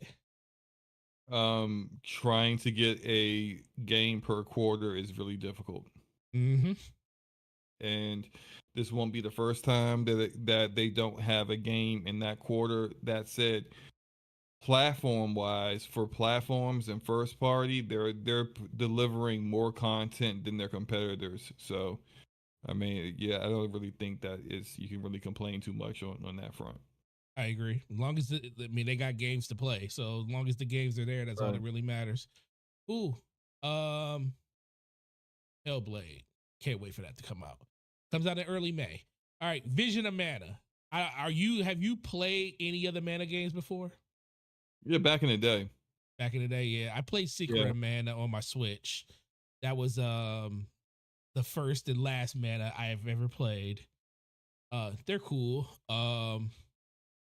Trying to get a game per quarter is really difficult, Mm-hmm. and this won't be the first time that they don't have a game in that quarter. That said, platform wise, for platforms and first party, they're delivering more content than their competitors. So I mean, yeah, I don't really think that is you can really complain too much on that front. I agree. As long as they got games to play. So as long as the games are there, that's all Right. that really matters. Ooh, um, Hellblade. Can't wait for that to come out. Comes out in early May. All right, Vision of Mana. Have you played any of the Mana games before? Yeah, back in the day. Back in the day, yeah. I played Secret Yeah. of Mana on my Switch. That was the first and last Mana I have ever played. They're cool.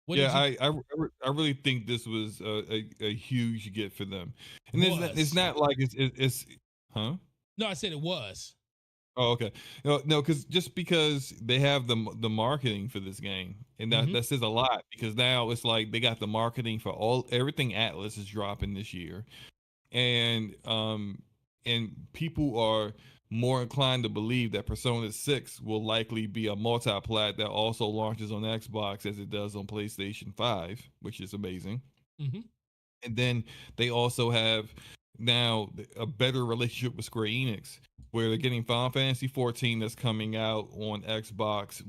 What Yeah, did you I really think this was a huge get for them, and it's was? not like it's huh. No, I said it was. Oh, okay. No, because just because they have the marketing for this game, and Mm-hmm. that says a lot. Because now it's like they got the marketing for everything Atlas is dropping this year, and people are more inclined to believe that Persona 6 will likely be a multi-plat that also launches on Xbox as it does on PlayStation 5, which is amazing. Mm-hmm. And then they also have now a better relationship with Square Enix, where they're getting Final Fantasy 14 that's coming out on Xbox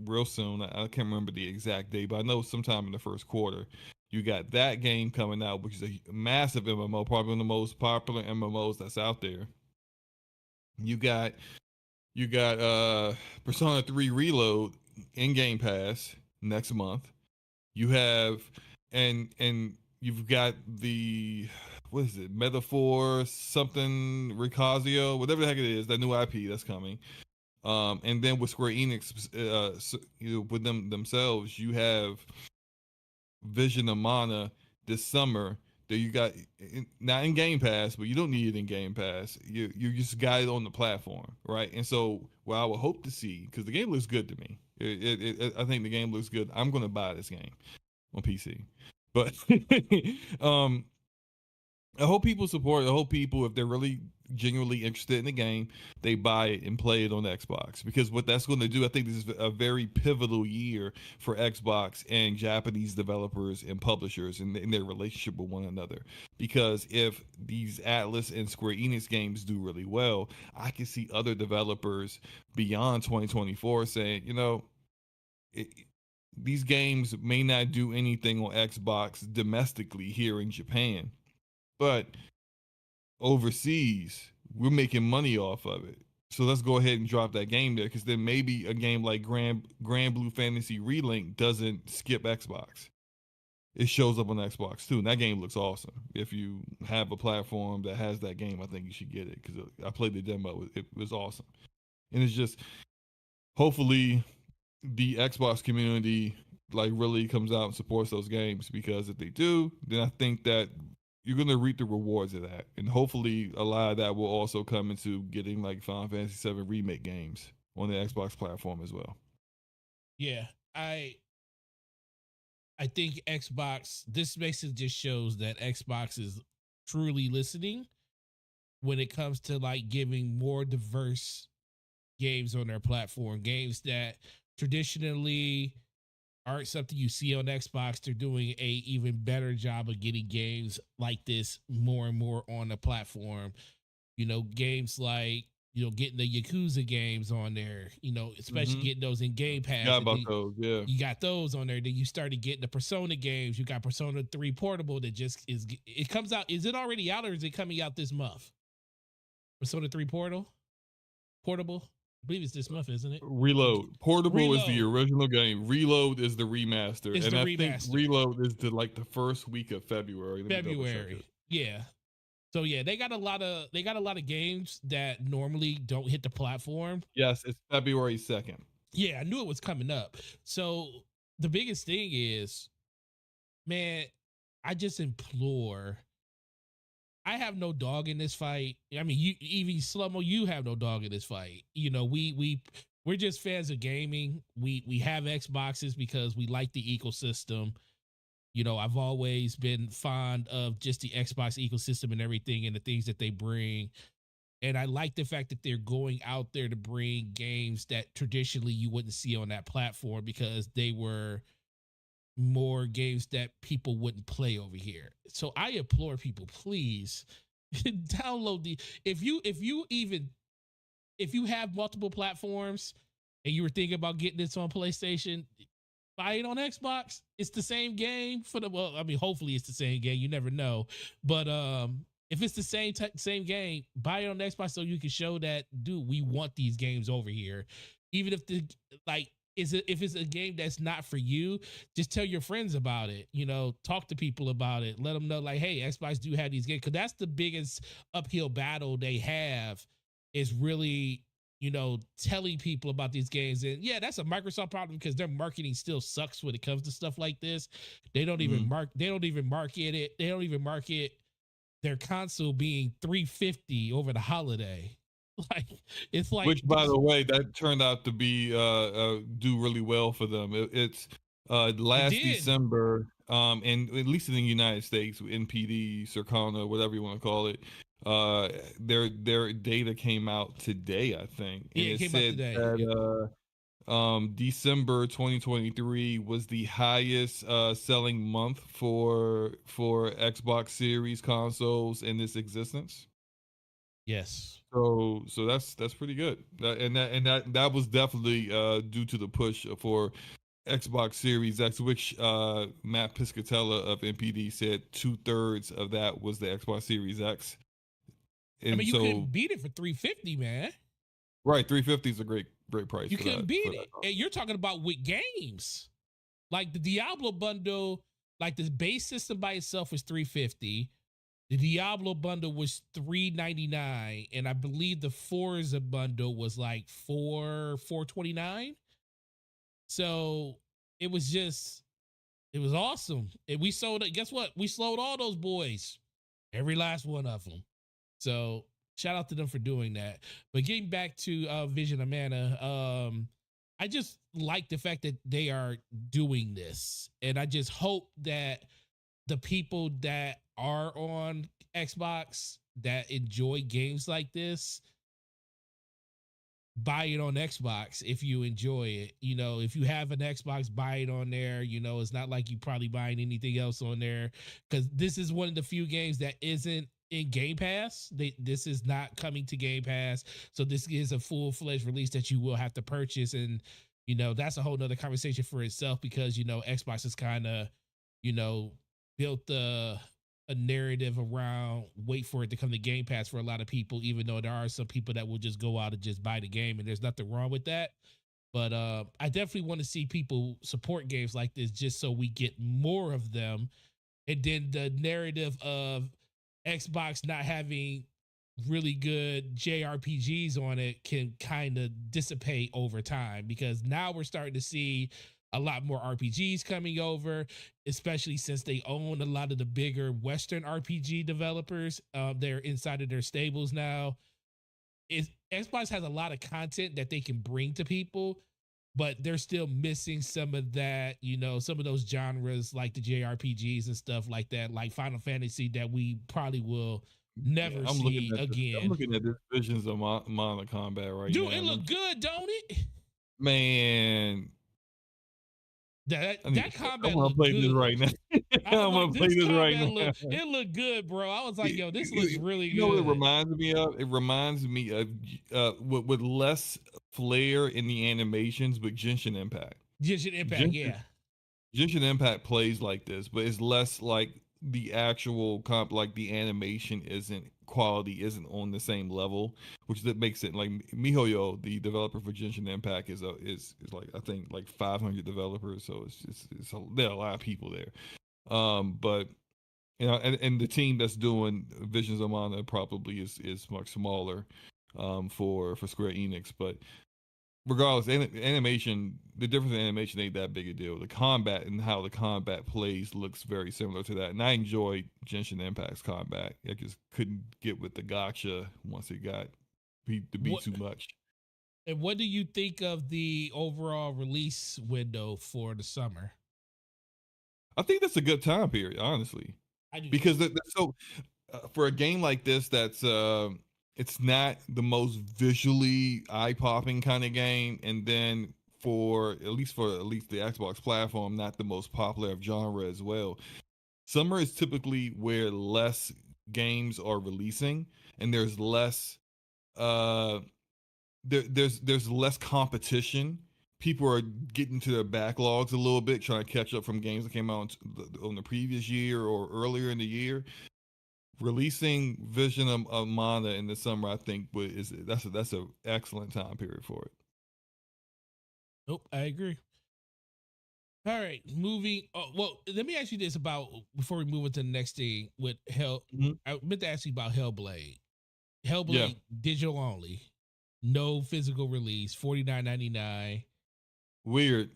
real soon. I can't remember the exact date, but I know sometime in the first quarter. You got that game coming out, which is a massive MMO, probably one of the most popular MMOs that's out there. You got Persona 3 Reload in Game Pass next month. You have and you've got the what is it, Metaphor something Ricasio, whatever the heck it is, that new IP that's coming. And then with Square Enix, with themselves, you have Vision of Mana this summer that you got not in Game Pass, but you don't need it in Game Pass. You just got it on the platform, right? And so, what I would hope to see, because the game looks good to me, I think the game looks good. I'm gonna buy this game on PC, but I hope people support. I hope people, if they're really genuinely interested in the game, they buy it and play it on Xbox. Because what that's going to do, I think this is a very pivotal year for Xbox and Japanese developers and publishers in their relationship with one another. Because if these Atlas and Square Enix games do really well, I can see other developers beyond 2024 saying, it, these games may not do anything on Xbox domestically here in Japan, but overseas, we're making money off of it. So let's go ahead and drop that game there, because then maybe a game like Grand Blue Fantasy Relink doesn't skip Xbox. It shows up on Xbox too, and that game looks awesome. If you have a platform that has that game, I think you should get it, because I played the demo. It was awesome, and it's just hopefully the Xbox community like really comes out and supports those games, because if they do, then I think that you're going to reap the rewards of that, and hopefully a lot of that will also come into getting like Final Fantasy VII Remake games on the Xbox platform as well. Yeah, I think Xbox, this basically just shows that Xbox is truly listening when it comes to like giving more diverse games on their platform, games that traditionally aren't something you see on Xbox. They're doing a even better job of getting games like this more and more on the platform. Games like, getting the Yakuza games on there, especially getting those in Game Pass. Yeah, about those, yeah. You got those on there. Then you started getting the Persona games. You got Persona 3 Portable that just it comes out. Is it already out, or is it coming out this month? Persona 3 Portable? I believe it's this month, isn't it? Reload. Portable is the original game. Reload is the remaster. It's and the I remaster. think Reload is the first week of February. Yeah. So yeah, they got a lot of games that normally don't hit the platform. Yes, it's February 2nd. Yeah, I knew it was coming up. So the biggest thing is, man, I just implore. I have no dog in this fight. I mean, you, even SloMo, you have no dog in this fight. We're just fans of gaming. We have Xboxes because we like the ecosystem. I've always been fond of just the Xbox ecosystem and everything and the things that they bring. And I like the fact that they're going out there to bring games that traditionally you wouldn't see on that platform, because they were more games that people wouldn't play over here. So I implore people, please download if you have multiple platforms and you were thinking about getting this on PlayStation, buy it on Xbox. It's the same game hopefully it's the same game. You never know. But if it's the same game, buy it on Xbox so you can show that, dude, we want these games over here. Even if if it's a game that's not for you, just tell your friends about it. Talk to people about it. Let them know, like, hey, Xbox do have these games, because that's the biggest uphill battle they have, is really, telling people about these games. And yeah, that's a Microsoft problem, because their marketing still sucks when it comes to stuff like this. They don't even market it. They don't even market their console being $350 over the holiday. It's like, which, by the way, that turned out to be do really well for them. It's last December, and at least in the United States, NPD, Circana, whatever you want to call it, their data came out today, I think. And it came out today. That December 2023 was the highest selling month for Xbox Series consoles in its existence. Yes. So that's pretty good. That was definitely due to the push for Xbox Series X, which Matt Piscatella of NPD said 2/3 of that was the Xbox Series X. And you couldn't beat it for $350, man. Right, $350 is a great price. You couldn't beat it. And you're talking about with games, like the Diablo bundle, like the base system by itself was $350. The Diablo bundle was $399, and I believe the Forza bundle was like $429. So it was awesome. And we sold it. Guess what? We sold all those boys, every last one of them. So shout out to them for doing that. But getting back to Vision of Mana, I just like the fact that they are doing this, and I just hope that the people that are on Xbox that enjoy games like this, buy it on Xbox if you enjoy it. You know, if you have an Xbox, buy it on there. You know, it's not like you probably buying anything else on there, because this is one of the few games that isn't in Game Pass. This is not coming to Game Pass. So this is a full-fledged release that you will have to purchase. And, you know, that's a whole nother conversation for itself, because, you know, Xbox is kind of, you know, built a narrative around wait for it to come to Game Pass for a lot of people, even though there are some people that will just go out and just buy the game, and there's nothing wrong with that. But I definitely want to see people support games like this just so we get more of them. And then the narrative of Xbox not having really good JRPGs on it can kind of dissipate over time, because now we're starting to see a lot more RPGs coming over, especially since they own a lot of the bigger Western RPG developers. They're inside of their stables now. Xbox has a lot of content that they can bring to people, but they're still missing some of that, you know, some of those genres like the JRPGs and stuff like that, like Final Fantasy, that we probably will Yeah, never I'm looking see at this. I'm again. looking at this Visions of Mana combat right Dude, now, it and I'm looked good, don't it? man. That I need to that play. I combat want to looked play this right good. now. I I was want like, to play this this right combat now. looked good, bro. I was like, You, yo, this looks you- really you know what it good. reminds me of? It reminds me of with less flair in the animations, but Genshin Impact. Genshin Impact, Genshin yeah. Genshin Impact plays like this, but it's less like the actual comp. Like the animation isn't quality isn't on the same level, which that makes it like MiHoYo, the developer for Genshin Impact, is like I think like 500 developers, so there are a lot of people there. But you know, and the team that's doing Visions of Mana probably is much smaller, for Square Enix, but regardless, animation, the difference in animation ain't that big a deal. The combat and how the combat plays looks very similar to that. And I enjoyed Genshin Impact's combat. I just couldn't get with the gotcha once it got to be What too much. and what do you think of the overall release window for the summer? I think that's a good time period, honestly, I do too. because so for a game like this, that's it's not the most visually eye popping kind of game, and then for at least the Xbox platform, not the most popular of genre as well. Summer is typically where less games are releasing, and there's less uh there's less competition. People are getting to their backlogs a little bit, trying to catch up from games that came out on the previous year or earlier in the year. Releasing Vision of Mana in the summer, I think, that's a excellent time period for it. Nope, I agree. All right, moving. Oh, well, let me ask you this about before we move into the next thing with Hell. Mhm. I meant to ask you about Hellblade. Yeah, Hellblade digital only, no physical release, $49.99. weird.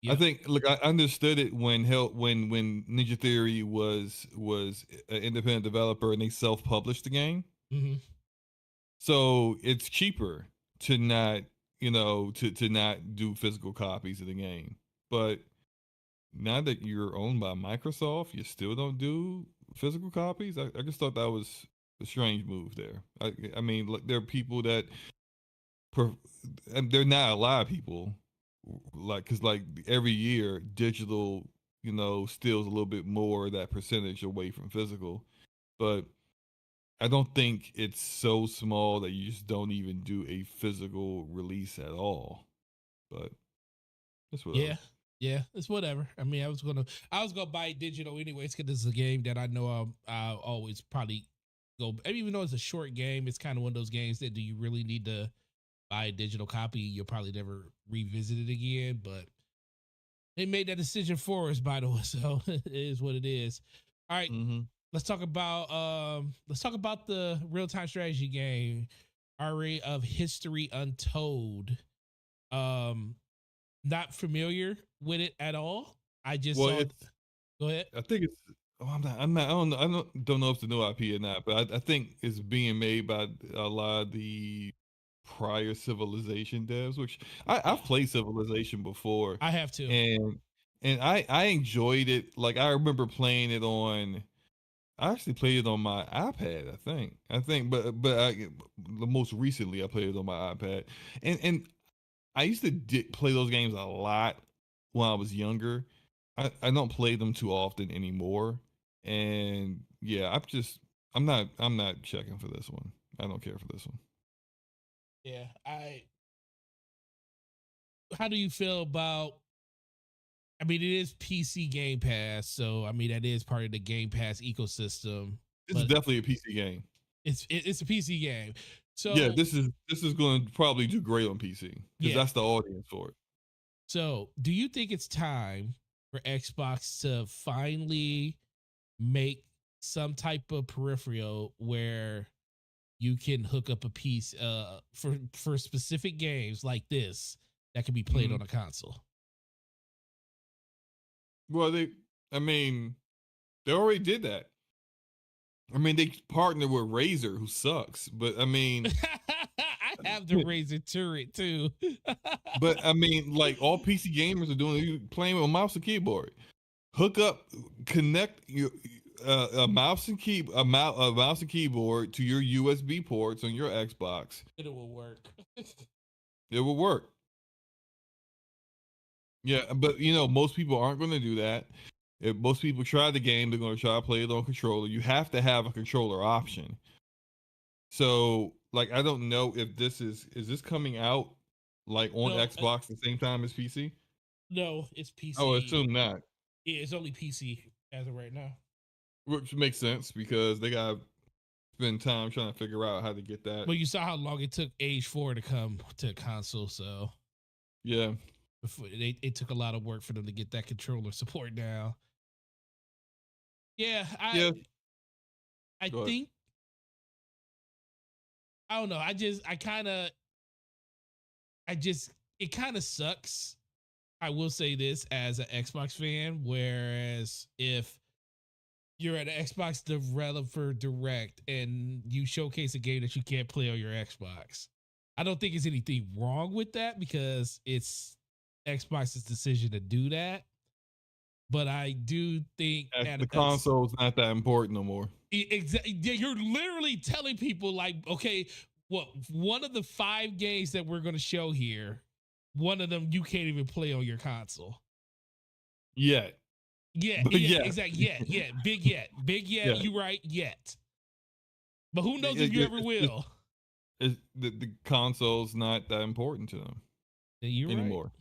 I Yep. think. Look, I understood it when Ninja Theory was an independent developer and they self published the game. Mm-hmm. So it's cheaper to not, to not do physical copies of the game. But now that you're owned by Microsoft, you still don't do physical copies. I just thought that was a strange move there. I mean, look, there are people that, and there are not a lot of people, like, because like every year, digital, steals a little bit more of that percentage away from physical. But I don't think it's so small that you just don't even do a physical release at all. But it's whatever. Yeah, yeah, it's whatever. I mean, I was gonna buy it digital anyways, because it's a game that I know I always probably go. I mean, even though it's a short game, it's kind of one of those games that do you really need to buy a digital copy? You'll probably never revisit it again. But they made that decision for us, by the way, so it is what it is. All right, Mm-hmm. let's talk about the real time strategy game, Array of History Untold. Um, Not familiar with it at all. I just Well, saw. Go ahead. I think it's. Oh, I'm not. I don't know. I don't know if it's a new IP or not, but I think it's being made by a lot of the prior Civilization devs, which I've Yeah, played Civilization before, I have to. and I enjoyed it. Like I remember playing it on. I actually played it on my iPad. But the most recently I played it on my iPad, and I used to play those games a lot when I was younger. I don't play them too often anymore, and yeah, I'm not checking for this one. I don't care for this one. Yeah, how do you feel about? I mean, it is PC Game Pass, so I mean that is part of the Game Pass ecosystem. This is But definitely a PC game. it's a PC game, Yeah, so this is going to probably do great on PC because yeah. that's the audience for it. So, do you think it's time for Xbox to finally make some type of peripheral where you can hook up a piece for specific games like this that can be played Mhm. on a console? Well, I mean, they already did that. I mean, they partnered with Razer, who sucks, but I mean, I have the Razer turret too. but I mean, like all PC gamers are doing, you playing with a mouse and keyboard. Hook up, connect your a mouse and a mouse and keyboard to your USB ports on your Xbox. It will work. It will work. Yeah, but you know, most people aren't going to do that. If most people try the game, they're going to try to play it on controller. You have to have a controller option. So, like, I don't know if is this coming out like on No, Xbox the same time as PC? no, it's Oh, I PC. assume not. Yeah, it's only PC as of right now. Which makes sense because they got to spend time trying to figure out how to get that. Well, you saw how long it took Age 4 to come to console, so Yeah. before it took a lot of work for them to get that controller support down. Yeah, Yeah. I Go ahead. think I don't know. I just it kind of sucks. I will say this as an Xbox fan, whereas if you're at an Xbox developer direct and you showcase a game that you can't play on your Xbox, I don't think there's anything wrong with that because it's Xbox's decision to do that. But I do think The console's not that important no more. exactly, you're literally telling people like, okay, well, one of the 5 games that we're going to show here, one of them you can't even play on your console. Yet. Yeah, But yeah, yes. exactly. Big yet. You right, yet. But who knows if you ever will? The console's not that important to them anymore. Right.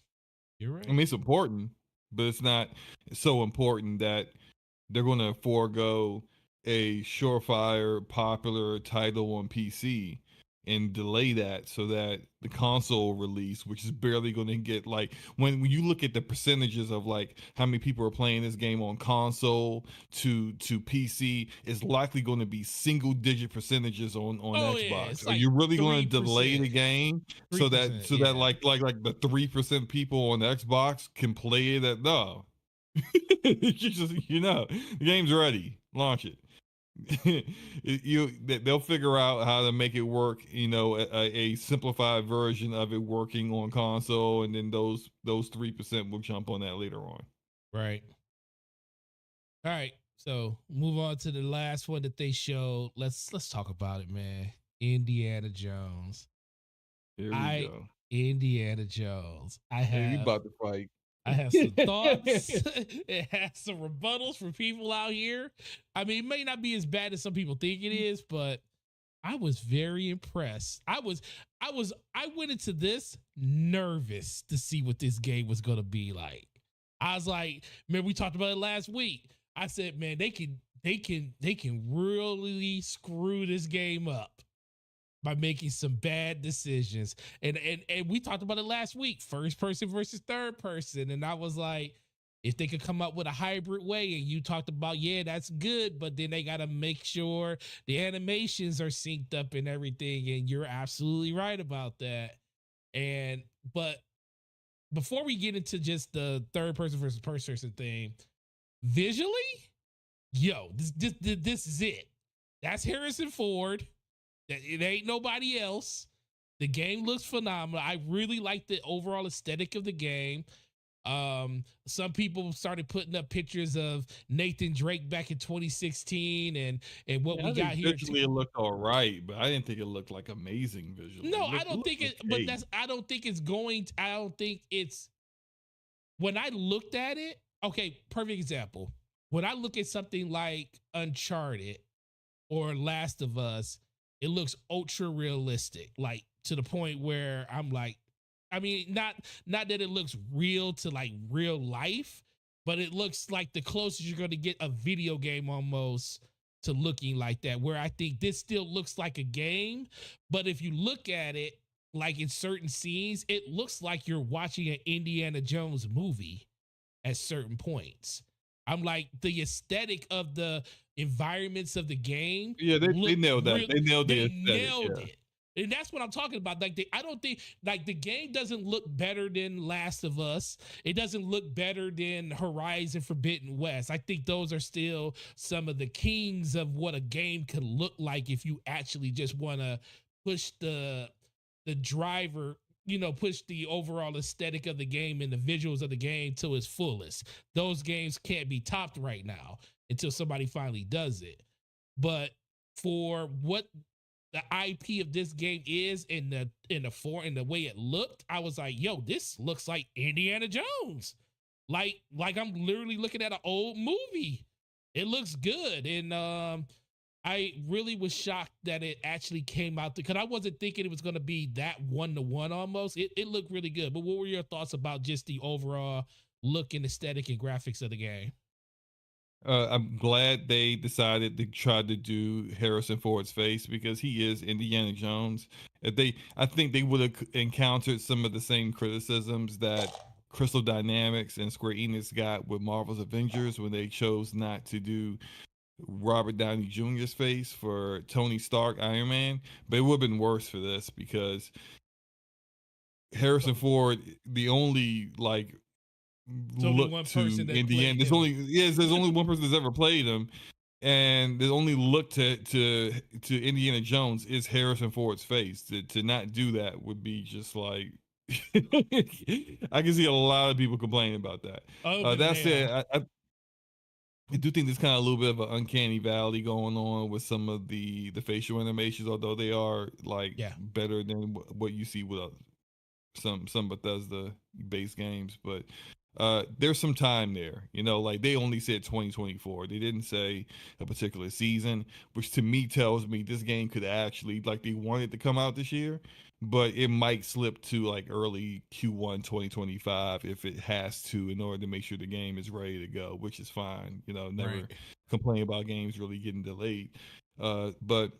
You're right. I mean, it's important, but it's not so important that they're going to forego a surefire popular title on PC and delay that so that the console release, which is barely going to get like when you look at the percentages of like how many people are playing this game on console to PC, is likely going to be single digit percentages on Xbox. Are like you really going to delay the game so that yeah. like the 3% people on Xbox can play it? At no, the game's ready. Launch it. They'll figure out how to make it work. A simplified version of it working on console, and then those 3% will jump on that later on. Right. All right. So move on to the last one that they showed. Let's talk about it, man. Indiana Jones. Here we go. Indiana Jones. We about to fight. I have some thoughts. It has some rebuttals for people out here. I mean, it may not be as bad as some people think it is, but I was very impressed. I went into this nervous to see what this game was going to be like. I was like, man, we talked about it last week. I said, man, they can really screw this game up by making some bad decisions. And we talked about it last week, first person versus third person. And I was like, if they could come up with a hybrid way, and you talked about, yeah, that's good, but then they got to make sure the animations are synced up and everything. And you're absolutely right about that. But before we get into just the third person versus first person thing, visually, this is it. That's Harrison Ford. It ain't nobody else. The game looks phenomenal. I really like the overall aesthetic of the game. Some people started putting up pictures of Nathan Drake back in 2016 and what Yeah, we I got think here. visually it looked all right, but I didn't think it looked like amazing visually. No, I It don't looked think it, but okay. I don't think it's going, I don't think it's, when I looked at it, okay, perfect example. When I look at something like Uncharted or Last of Us, it looks ultra realistic, like to the point where I'm like, I mean, not that it looks real to like real life, but it looks like the closest you're going to get a video game almost to looking like that. Where I think this still looks like a game, but if you look at it like in certain scenes, it looks like you're watching an Indiana Jones movie at certain points. I'm like, the aesthetic of the environments of the game Yeah, they look nailed that. real. They nailed the They aesthetic. nailed Yeah. it. And that's what I'm talking about. Like, I don't think like the game doesn't look better than Last of Us. It doesn't look better than Horizon Forbidden West. I think those are still some of the kings of what a game could look like if you actually just want to push the driver, push the overall aesthetic of the game and the visuals of the game to its fullest. Those games can't be topped right now until somebody finally does it. But for what the IP of this game is in the way it looked, I was like, yo, this looks like Indiana Jones. Like I'm literally looking at an old movie. It looks good. And I really was shocked that it actually came out because I wasn't thinking it was going to be that 1-to-1 almost. It looked really good. But what were your thoughts about just the overall look and aesthetic and graphics of the game? I'm glad they decided to try to do Harrison Ford's face because he is Indiana Jones. I think they would have encountered some of the same criticisms that Crystal Dynamics and Square Enix got with Marvel's Avengers when they chose not to do Robert Downey Jr.'s face for Tony Stark Iron Man. But it would have been worse for this because Harrison Ford, the only like It's only look one to person that Indiana. played There's him. only there's only one person that's ever played him, and the only look to Indiana Jones is Harrison Ford's face. To not do that would be just like I can see a lot of people complaining about that. Oh, been That hell. said, I do think there's kind of a little bit of an uncanny valley going on with some of the facial animations, although they are like Yeah. better than what you see with some Bethesda based games, but there's some time there. Like they only said 2024. They didn't say a particular season, which to me tells me this game could actually like they wanted to come out this year, but it might slip to like early Q1 2025 if it has to in order to make sure the game is ready to go, which is fine. Never Right. complain about games really getting delayed. But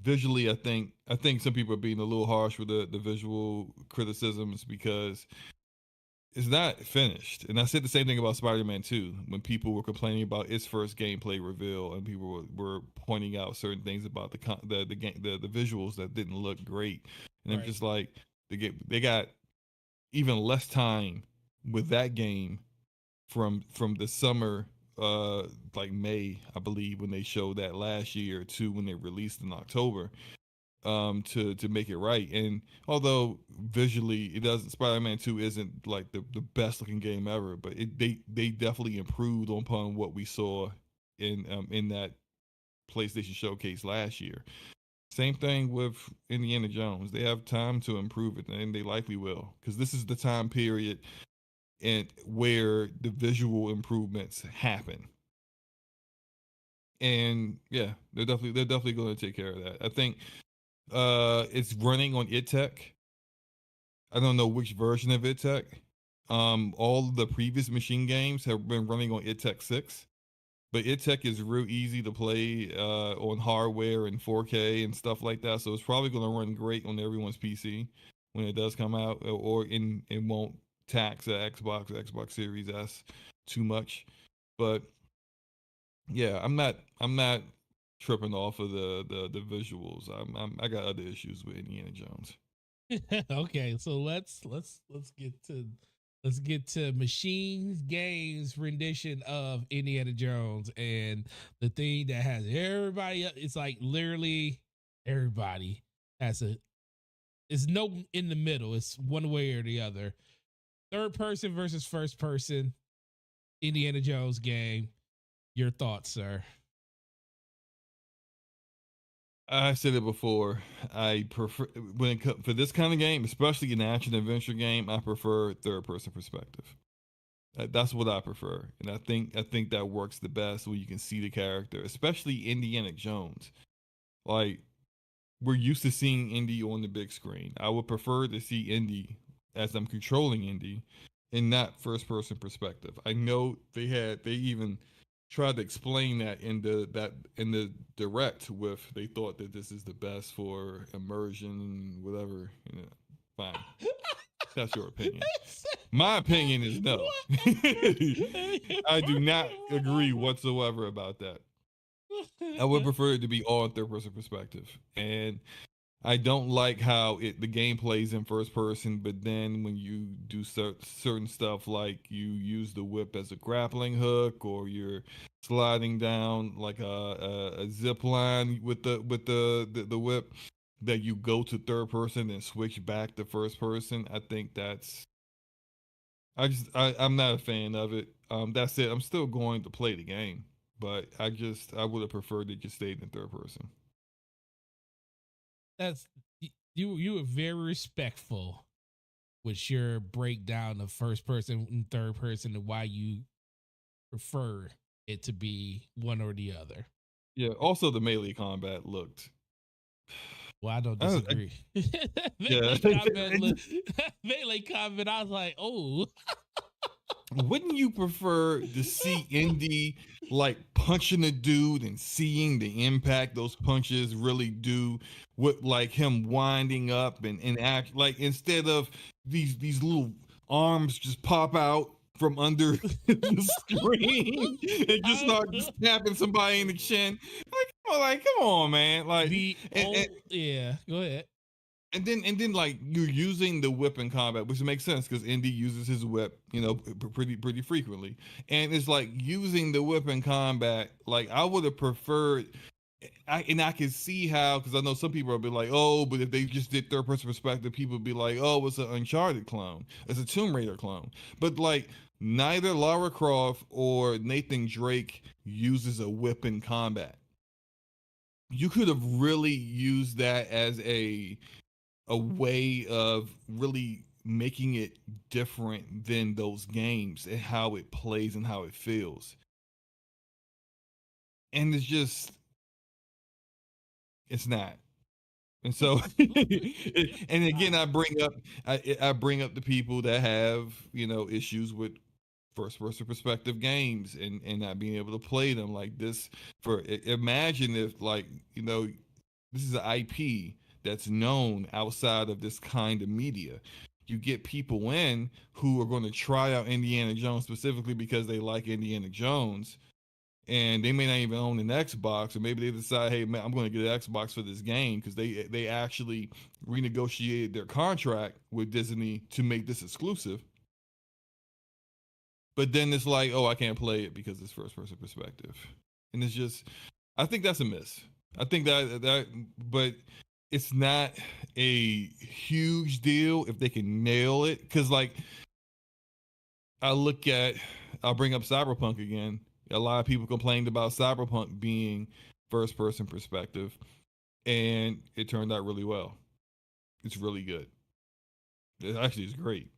visually, I think some people are being a little harsh with the visual criticisms because it's not finished. And I said the same thing about Spider-Man 2 when people were complaining about its first gameplay reveal and people were pointing out certain things about the game the visuals that didn't look great. And I'm Right. just like they got even less time with that game from the summer like May, I believe, when they showed that last year to when they released in October to make it right. And although visually it doesn't Spider-Man 2 isn't like the best looking game ever, but they definitely improved upon what we saw in that PlayStation showcase last year. Same thing with Indiana Jones. They have time to improve it and they likely will because this is the time period and where the visual improvements happen. And yeah, they're definitely going to take care of that. I think it's running on ITech. I don't know which version of ITech. All the previous machine games have been running on ITech 6, but ITech is real easy to play on hardware and 4K and stuff like that. So it's probably going to run great on everyone's PC when it does come out, or it won't tax the Xbox Series S too much. But yeah, I'm not tripping off of the visuals. I got other issues with Indiana Jones. Okay, so let's get to Machines Games rendition of Indiana Jones and the thing that has everybody. It's like literally everybody has a. It's no in the middle. It's one way or the other. third person versus first person Indiana Jones game. Your thoughts, sir? I said it before. I prefer when it comes for this kind of game, especially an action adventure game. I prefer third person perspective. That's what I prefer, and I think that works the best when you can see the character, especially Indiana Jones. Like we're used to seeing Indy on the big screen. I would prefer to see Indy as I'm controlling Indy, and not first person perspective. I know they even tried to explain that in the direct with they thought that this is the best for immersion and whatever. Fine, that's your opinion. My opinion is no. I do not agree whatsoever about that. I would prefer it to be all in third person perspective. And I don't like how the game plays in first person, but then when you do certain stuff like you use the whip as a grappling hook, or you're sliding down like a zip line with the whip, that you go to third person and switch back to first person. I think that's I'm not a fan of it. That's it. I'm still going to play the game, but I would have preferred it just stayed in third person. That's you were very respectful with your breakdown of first person and third person and why you prefer it to be one or the other. Yeah. Also, the melee combat looked. Well, I don't disagree. Yeah. Melee combat. I was like, oh. Wouldn't you prefer to see Indy like punching a dude and seeing the impact those punches really do, with like him winding up and act like, instead of these little arms just pop out from under the screen and just start snapping somebody in the chin? Come on, man. Like, yeah, go ahead. And then like you're using the whip in combat, which makes sense because Indy uses his whip, pretty frequently. And it's like using the whip in combat. Like I would have preferred. I can see how, because I know some people will be like, oh, but if they just did third person perspective, people would be like, oh, it's an Uncharted clone, it's a Tomb Raider clone. But like neither Lara Croft or Nathan Drake uses a whip in combat. You could have really used that as a way of really making it different than those games and how it plays and how it feels. And it's not. And so, and again, I bring up the people that have, issues with first person perspective games and not being able to play them like this. Imagine if, like, this is an IP that's known outside of this kind of media. You get people in who are going to try out Indiana Jones specifically because they like Indiana Jones, and they may not even own an Xbox, or maybe they decide, hey man, I'm going to get an Xbox for this game because they actually renegotiated their contract with Disney to make this exclusive. But then it's like, oh, I can't play it because it's first person perspective, and it's just, I think that's a miss. I think but it's not a huge deal if they can nail it. Because like, I'll bring up Cyberpunk again. A lot of people complained about Cyberpunk being first person perspective, and it turned out really well. It's really good. It actually is great.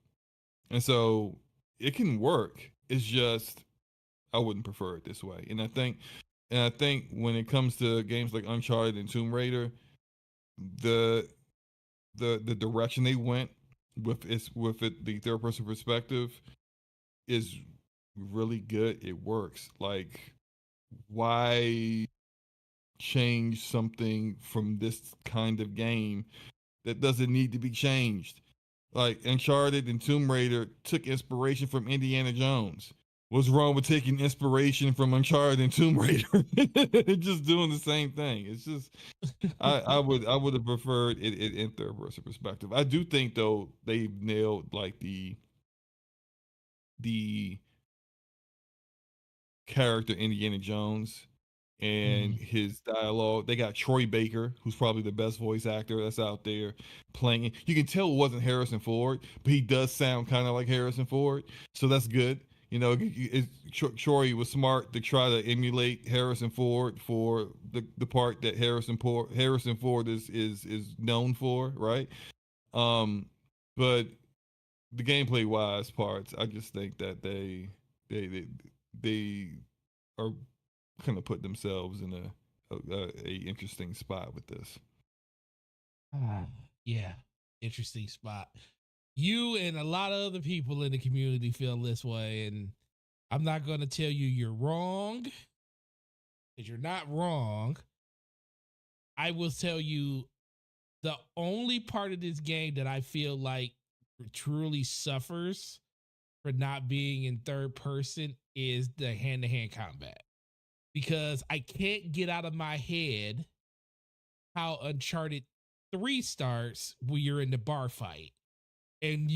And so it can work. It's just I wouldn't prefer it this way. And I think when it comes to games like Uncharted and Tomb Raider, the direction they went the third person perspective is really good. It works. Like, why change something from this kind of game that doesn't need to be changed? Like Uncharted and Tomb Raider took inspiration from Indiana Jones. What's wrong with taking inspiration from Uncharted and Tomb Raider? Just doing the same thing. It's just I would have preferred it in third person perspective. I do think though they've nailed like the character Indiana Jones, and his dialogue. They got Troy Baker, who's probably the best voice actor that's out there playing. You can tell it wasn't Harrison Ford, but he does sound kind of like Harrison Ford, so that's good. You know, Troy was smart to try to emulate Harrison Ford for the part that Harrison Ford is known for, right? But the gameplay wise parts, I just think that they are kind of put themselves in a interesting spot with this. Yeah, interesting spot. You and a lot of other people in the community feel this way, and I'm not going to tell you you're wrong, because you're not wrong. I will tell you the only part of this game that I feel like truly suffers for not being in third person is the hand-to-hand combat, because I can't get out of my head how Uncharted 3 starts when you're in the bar fight and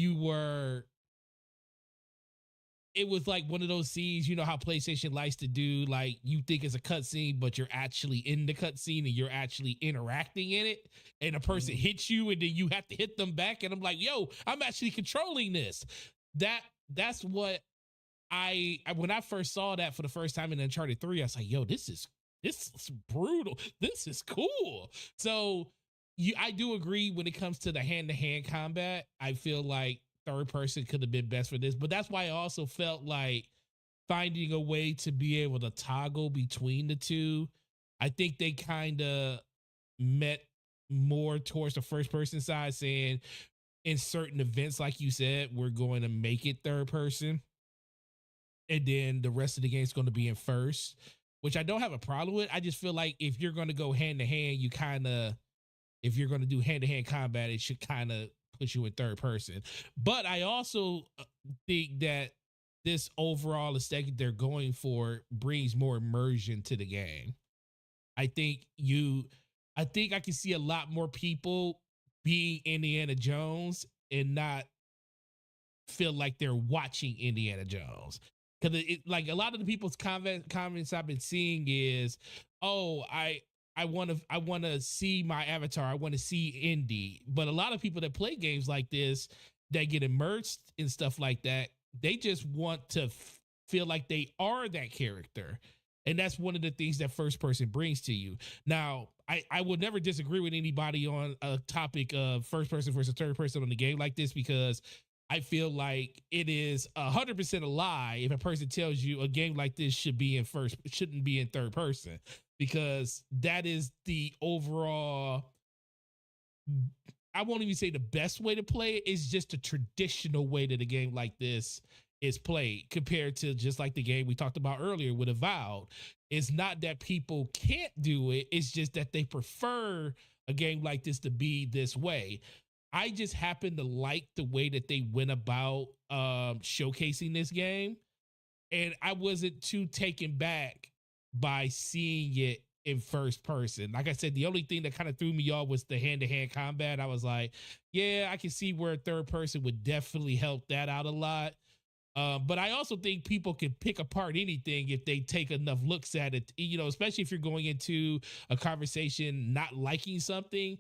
it was like one of those scenes, you know how PlayStation likes to do, like you think it's a cutscene, but you're actually in the cutscene and you're actually interacting in it, and a person hits you and then you have to hit them back. And I'm like, yo, I'm actually controlling this. That's what I when I first saw that for the first time in Uncharted 3, I was like, yo, this is brutal. This is cool. So I do agree when it comes to the hand-to-hand combat. I feel like third person could have been best for this, but that's why I also felt like finding a way to be able to toggle between the two. I think they kind of met more towards the first person side, saying in certain events, like you said, we're going to make it third person, and then the rest of the game is going to be in first, which I don't have a problem with. I just feel like if you're going to go hand to hand, if you're going to do hand to hand combat, it should kind of put you in third person. But I also think that this overall aesthetic they're going for brings more immersion to the game. I think I can see a lot more people being Indiana Jones and not feel like they're watching Indiana Jones. Because like a lot of the people's comments I've been seeing is, oh, I want to see my avatar. I want to see Indy. But a lot of people that play games like this, that get immersed in stuff like that, they just want to feel like they are that character. And that's one of the things that first person brings to you. Now, I would never disagree with anybody on a topic of first person versus third person on the game like this, because I feel like it is 100% a lie if a person tells you a game like this shouldn't be in third person, because that is the overall, I won't even say the best way to play it. It's just a traditional way that a game like this is played, compared to just like the game we talked about earlier with Avowed. It's not that people can't do it. It's just that they prefer a game like this to be this way. I just happen to like the way that they went about showcasing this game. And I wasn't too taken back by seeing it in first person. Like I said, the only thing that kind of threw me off was the hand-to-hand combat. I was like, yeah, I can see where a third person would definitely help that out a lot. But I also think people can pick apart anything if they take enough looks at it, you know, especially if you're going into a conversation not liking something.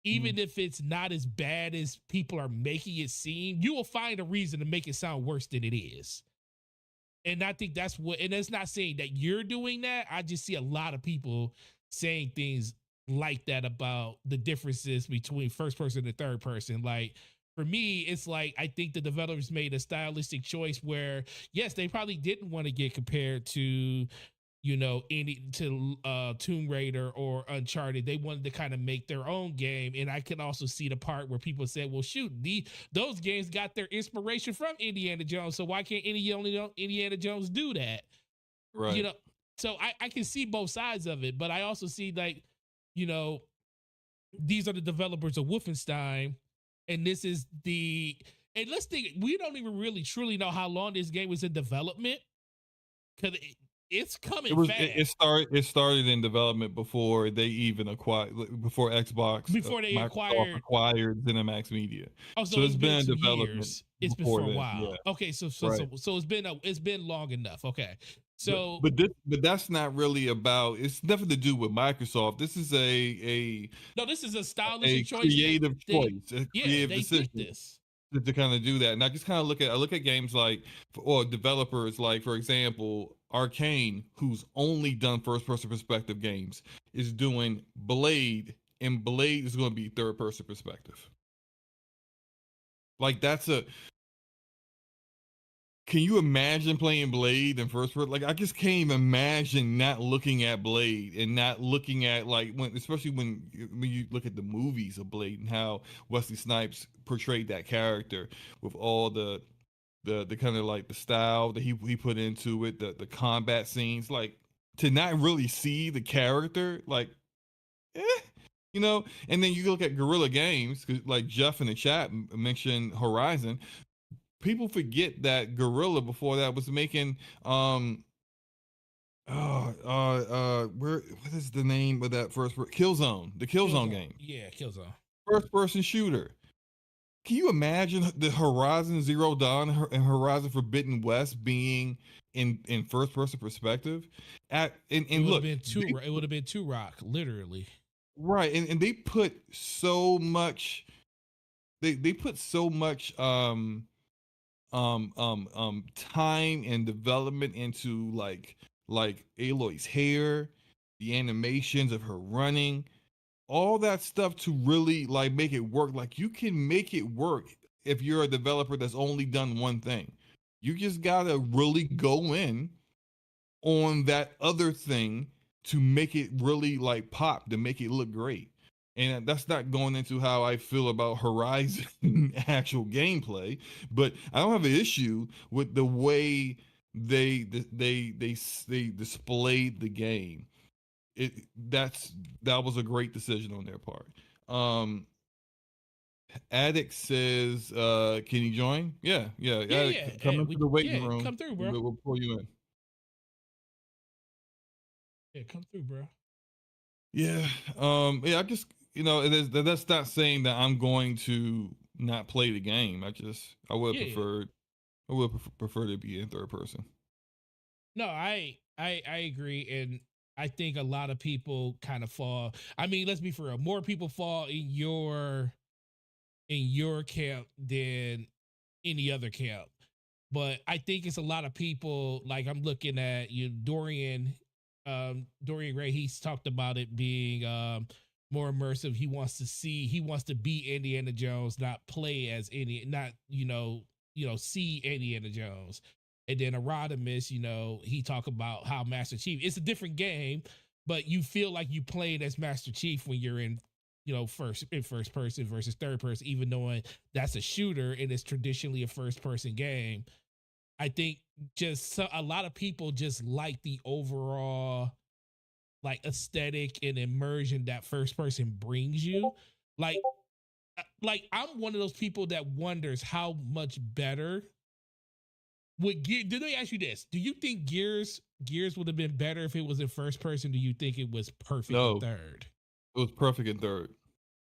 Even if it's not as bad as people are making it seem, you will find a reason to make it sound worse than it is. And I think that's what, and that's not saying that you're doing that. I just see a lot of people saying things like that about the differences between first person and third person. Like, for me, it's like, I think the developers made a stylistic choice where, yes, they probably didn't want to get compared to, you know, Tomb Raider or Uncharted. They wanted to kind of make their own game. And I can also see the part where people said, well, shoot, those games got their inspiration from Indiana Jones, so why can't Indiana Jones do that? Right. You know, so I can see both sides of it, but I also see, like, you know, these are the developers of Wolfenstein, and this is and let's think, we don't even really truly know how long this game was in development, because it's coming fast. It started in development before they even before Xbox, before they acquired ZeniMax Media. Oh, so it's been in some development. Years. It's been for a while. Yeah. Okay, so it's been long enough. Okay, So, but that's not really about. It's nothing to do with Microsoft. This is a no, this is a stylistic a choice that creative they, choice, a yeah, creative they did decision this. to kind of do that. And I just kind of look at games like, or developers like, for example, Arcane, who's only done first person perspective games, is doing Blade, and Blade is going to be third person perspective. Like that's a can you imagine playing Blade in first person? Like I just can't even imagine not looking at Blade and not looking at like when, especially when you look at the movies of Blade and how Wesley Snipes portrayed that character with all the kind of like the style that he put into it, the combat scenes, like to not really see the character, like, eh, you know. And then you look at Guerrilla Games, like Jeff in the chat mentioned Horizon. People forget that Guerrilla before that was making where what is the name of that Killzone, the Killzone game, Yeah, Killzone. first person shooter. Can you imagine the Horizon Zero Dawn and Horizon Forbidden West being in first person perspective? It would have Look, been two. It would have been two rock, literally. right, and they put so much. They put so much time and development into like Aloy's hair, the animations of her running, all that stuff to really like make it work. Like you can make it work if you're a developer that's only done one thing. You just gotta really go in on that other thing to make it really like pop, to make it look great. And that's not going into how I feel about Horizon actual gameplay, but I don't have an issue with the way they displayed the game. It that was a great decision on their part. Addict says, can you join? Yeah, Yeah, Addict, come into the waiting yeah, room. come through, bro. We'll pull you in. Yeah, come through, bro. Yeah. Yeah, I just, that's not saying that I'm going to not play the game. I would Yeah. prefer I would prefer to be in third person. No, I agree, and I think a lot of people kind of fall. I mean, let's be for real. More people fall in your camp than any other camp. But I think it's a lot of people. Like I'm looking at Dorian Gray. He's talked about it being more immersive. He wants to be Indiana Jones, not play as any, not see Indiana Jones. And then Erodimus, he talk about how Master Chief. It's a different game, but you feel like you played as Master Chief when you're in first person versus third person, even knowing that's a shooter and it's traditionally a first person game. I think a lot of people just like the overall like aesthetic and immersion that first person brings you. Like I'm one of those people that wonders how much better would Gear. Did they ask you this? Do you think Gears would have been better if it was in first person? Do you think it was perfect in third? It was perfect in third.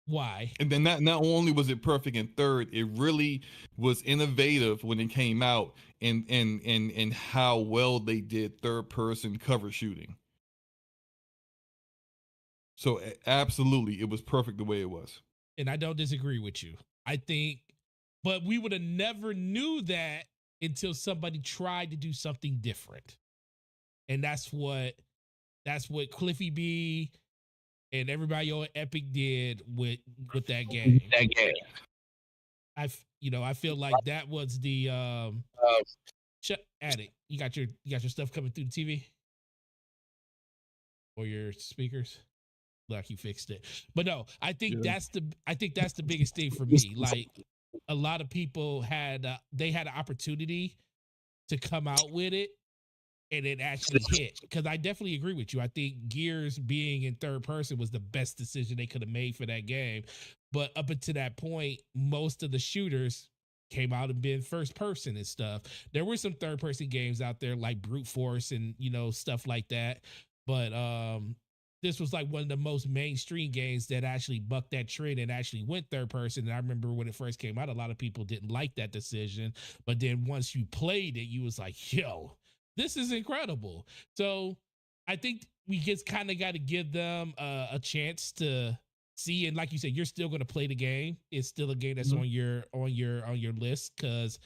Why? And then not only was it perfect in third, it really was innovative when it came out, and how well they did third person cover shooting. So absolutely, it was perfect the way it was. And I don't disagree with you. I think, but we would have never knew that until somebody tried to do something different. And that's what Cliffy B and everybody on Epic did with that game. I feel like that was the Addict. You got your stuff coming through the TV or your speakers. Like you fixed it, but no, I think that's the biggest thing for me. Like a lot of people had an opportunity to come out with it, and it actually hit. Because I definitely agree with you. I think Gears being in third person was the best decision they could have made for that game. But up until that point, most of the shooters came out and been first person and stuff. There were some third person games out there like Brute Force and stuff like that. But this was like one of the most mainstream games that actually bucked that trend and actually went third person. And I remember when it first came out, a lot of people didn't like that decision. But then once you played it, you was like, yo, this is incredible. So I think we just kind of got to give them a chance to see, and like you said, you're still going to play the game. It's still a game that's on your list because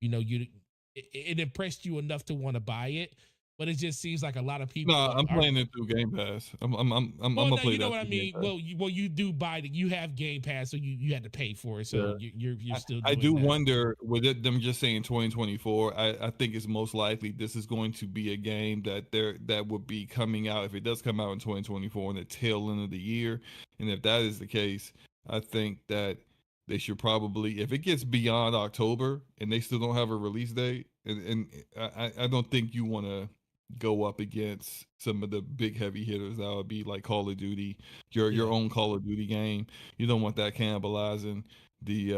it impressed you enough to want to buy it. But it just seems like a lot of people. No, I'm playing it through Game Pass. I'm gonna play you know that what I mean. Well, you do buy it. You have Game Pass, so you had to pay for it. So you're still. Doing I do that. wonder with them just saying 2024. I think it's most likely this is going to be a game that would be coming out if it does come out in 2024 in the tail end of the year. And if that is the case, I think that they should probably, if it gets beyond October and they still don't have a release date, and I don't think you want to go up against some of the big heavy hitters that would be like Call of Duty, your own Call of Duty game. You don't want that cannibalizing the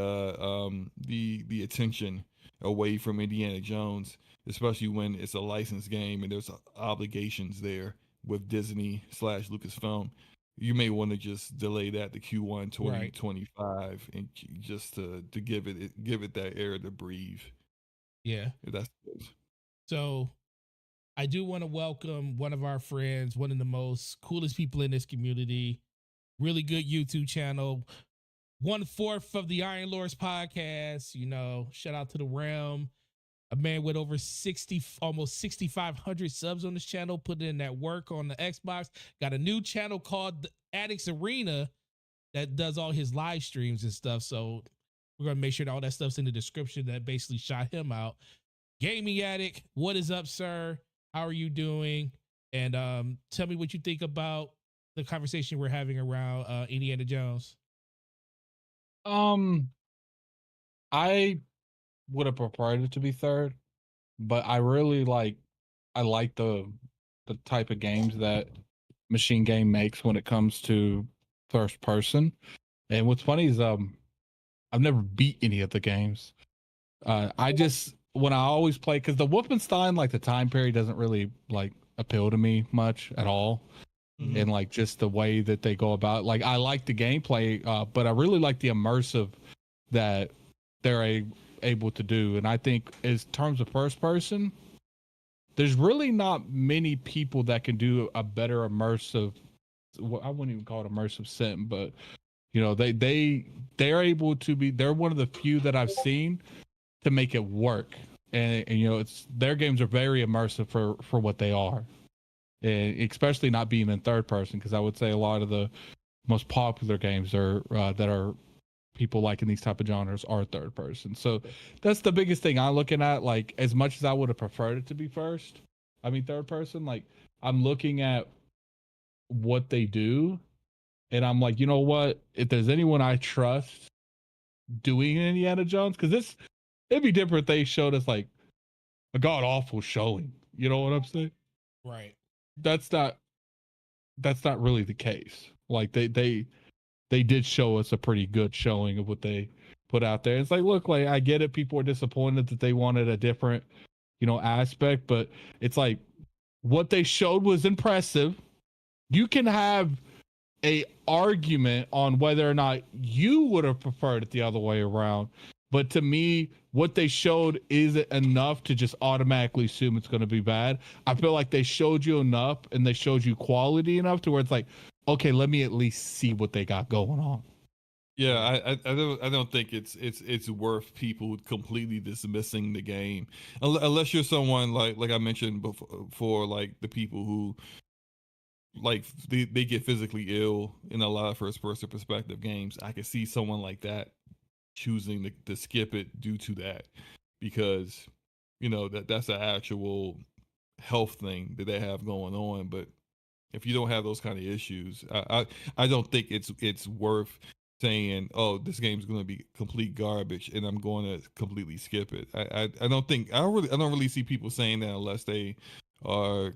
attention away from Indiana Jones, especially when it's a licensed game and there's obligations there with Disney/Lucasfilm. You may want to just delay that to Q1 2025 and just to give it that air to breathe. Yeah, if that's good. So I do want to welcome one of our friends, one of the most coolest people in this community. Really good YouTube channel. 1/4 of the Iron Lords podcast. Shout out to the Realm. A man with over almost 6,500 subs on this channel, put in that work on the Xbox. Got a new channel called the Addict's Arena that does all his live streams and stuff. So we're going to make sure that all that stuff's in the description that basically shot him out. Gaming Addict, what is up, sir? How are you doing? And tell me what you think about the conversation we're having around Indiana Jones. I would have preferred it to be third, but I really like the type of games that Machine Game makes when it comes to first person. And what's funny is I've never beat any of the games. When I always play, because the Wolfenstein, like the time period doesn't really like appeal to me much at all. Mm-hmm. And like just the way that they go about, like I like the gameplay, but I really like the immersive that they're able to do. And I think in terms of first person, there's really not many people that can do a better immersive. Well, I wouldn't even call it immersive sim, but they're able to be. They're one of the few that I've seen to make it work. And it's their games are very immersive for what they are, and especially not being in third person, because I would say a lot of the most popular games are that are people like in these type of genres are third person. So that's the biggest thing I'm looking at. Like, as much as I would have preferred it to be third person, like I'm looking at what they do, and I'm like, you know what? If there's anyone I trust doing Indiana Jones, because it'd be different if they showed us like a god awful showing. You know what I'm saying? Right. That's not really the case. Like they did show us a pretty good showing of what they put out there. It's like, look, like I get it. People are disappointed that they wanted a different, aspect, but it's like what they showed was impressive. You can have a argument on whether or not you would have preferred it the other way around. But to me, what they showed isn't enough to just automatically assume it's going to be bad. I feel like they showed you enough and they showed you quality enough to where it's like, okay, let me at least see what they got going on. Yeah, I don't think it's worth people completely dismissing the game unless you're someone like I mentioned before, like the people who like they get physically ill in a lot of first person perspective games. I could see someone like that choosing to skip it due to that, because that's an actual health thing that they have going on. But if you don't have those kind of issues, I don't think it's worth saying, oh, this game's going to be complete garbage and I'm going to completely skip it. I don't really see people saying that unless they are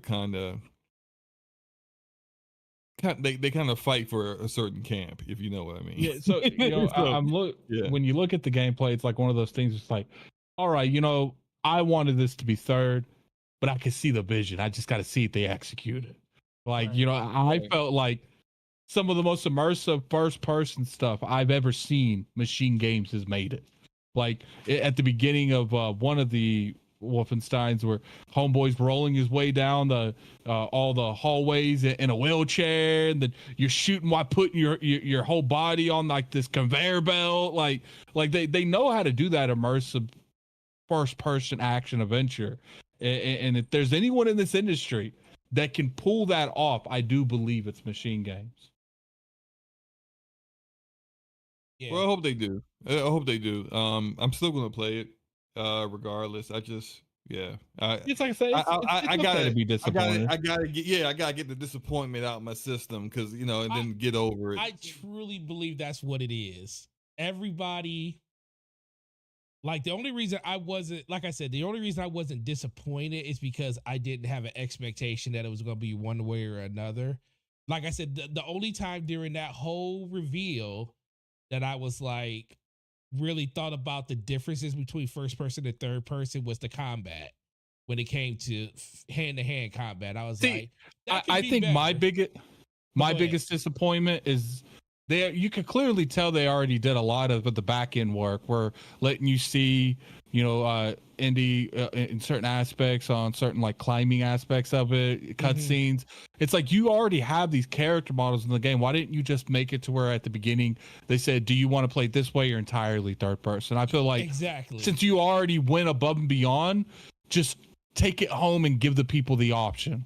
they kind of fight for a certain camp, if you know what I mean. Yeah. So when you look at the gameplay, it's like one of those things. It's like, all right, I wanted this to be third, but I can see the vision. I just got to see it they execute it. Like, I felt like some of the most immersive first person stuff I've ever seen Machine Games has made it. Like at the beginning of one of the Wolfensteins where homeboy's rolling his way down the all the hallways in a wheelchair, and then you're shooting while putting your whole body on like this conveyor belt. Like they know how to do that immersive first person action adventure. And if there's anyone in this industry that can pull that off, I do believe it's Machine Games. Yeah. Well, I hope they do. I hope they do. I'm still gonna play it, regardless. It's like I say, I okay gotta to be disappointed. I gotta get the disappointment out of my system because and then get over it. I truly believe that's what it is. Everybody, like, the only reason I wasn't, like I said, the only reason I wasn't disappointed is because I didn't have an expectation that it was going to be one way or another. Like I said, the only time during that whole reveal that I was like, really thought about the differences between first person and third person was the combat. When it came to hand-to-hand combat, I was like, I think my biggest disappointment is you could clearly tell they already did a lot of the back end work. We're letting you see, Indy in certain aspects, on certain like climbing aspects of it, cutscenes. It's like you already have these character models in the game. Why didn't you just make it to where at the beginning they said, "Do you want to play it this way or entirely third person?" I feel like since you already went above and beyond, just take it home and give the people the option.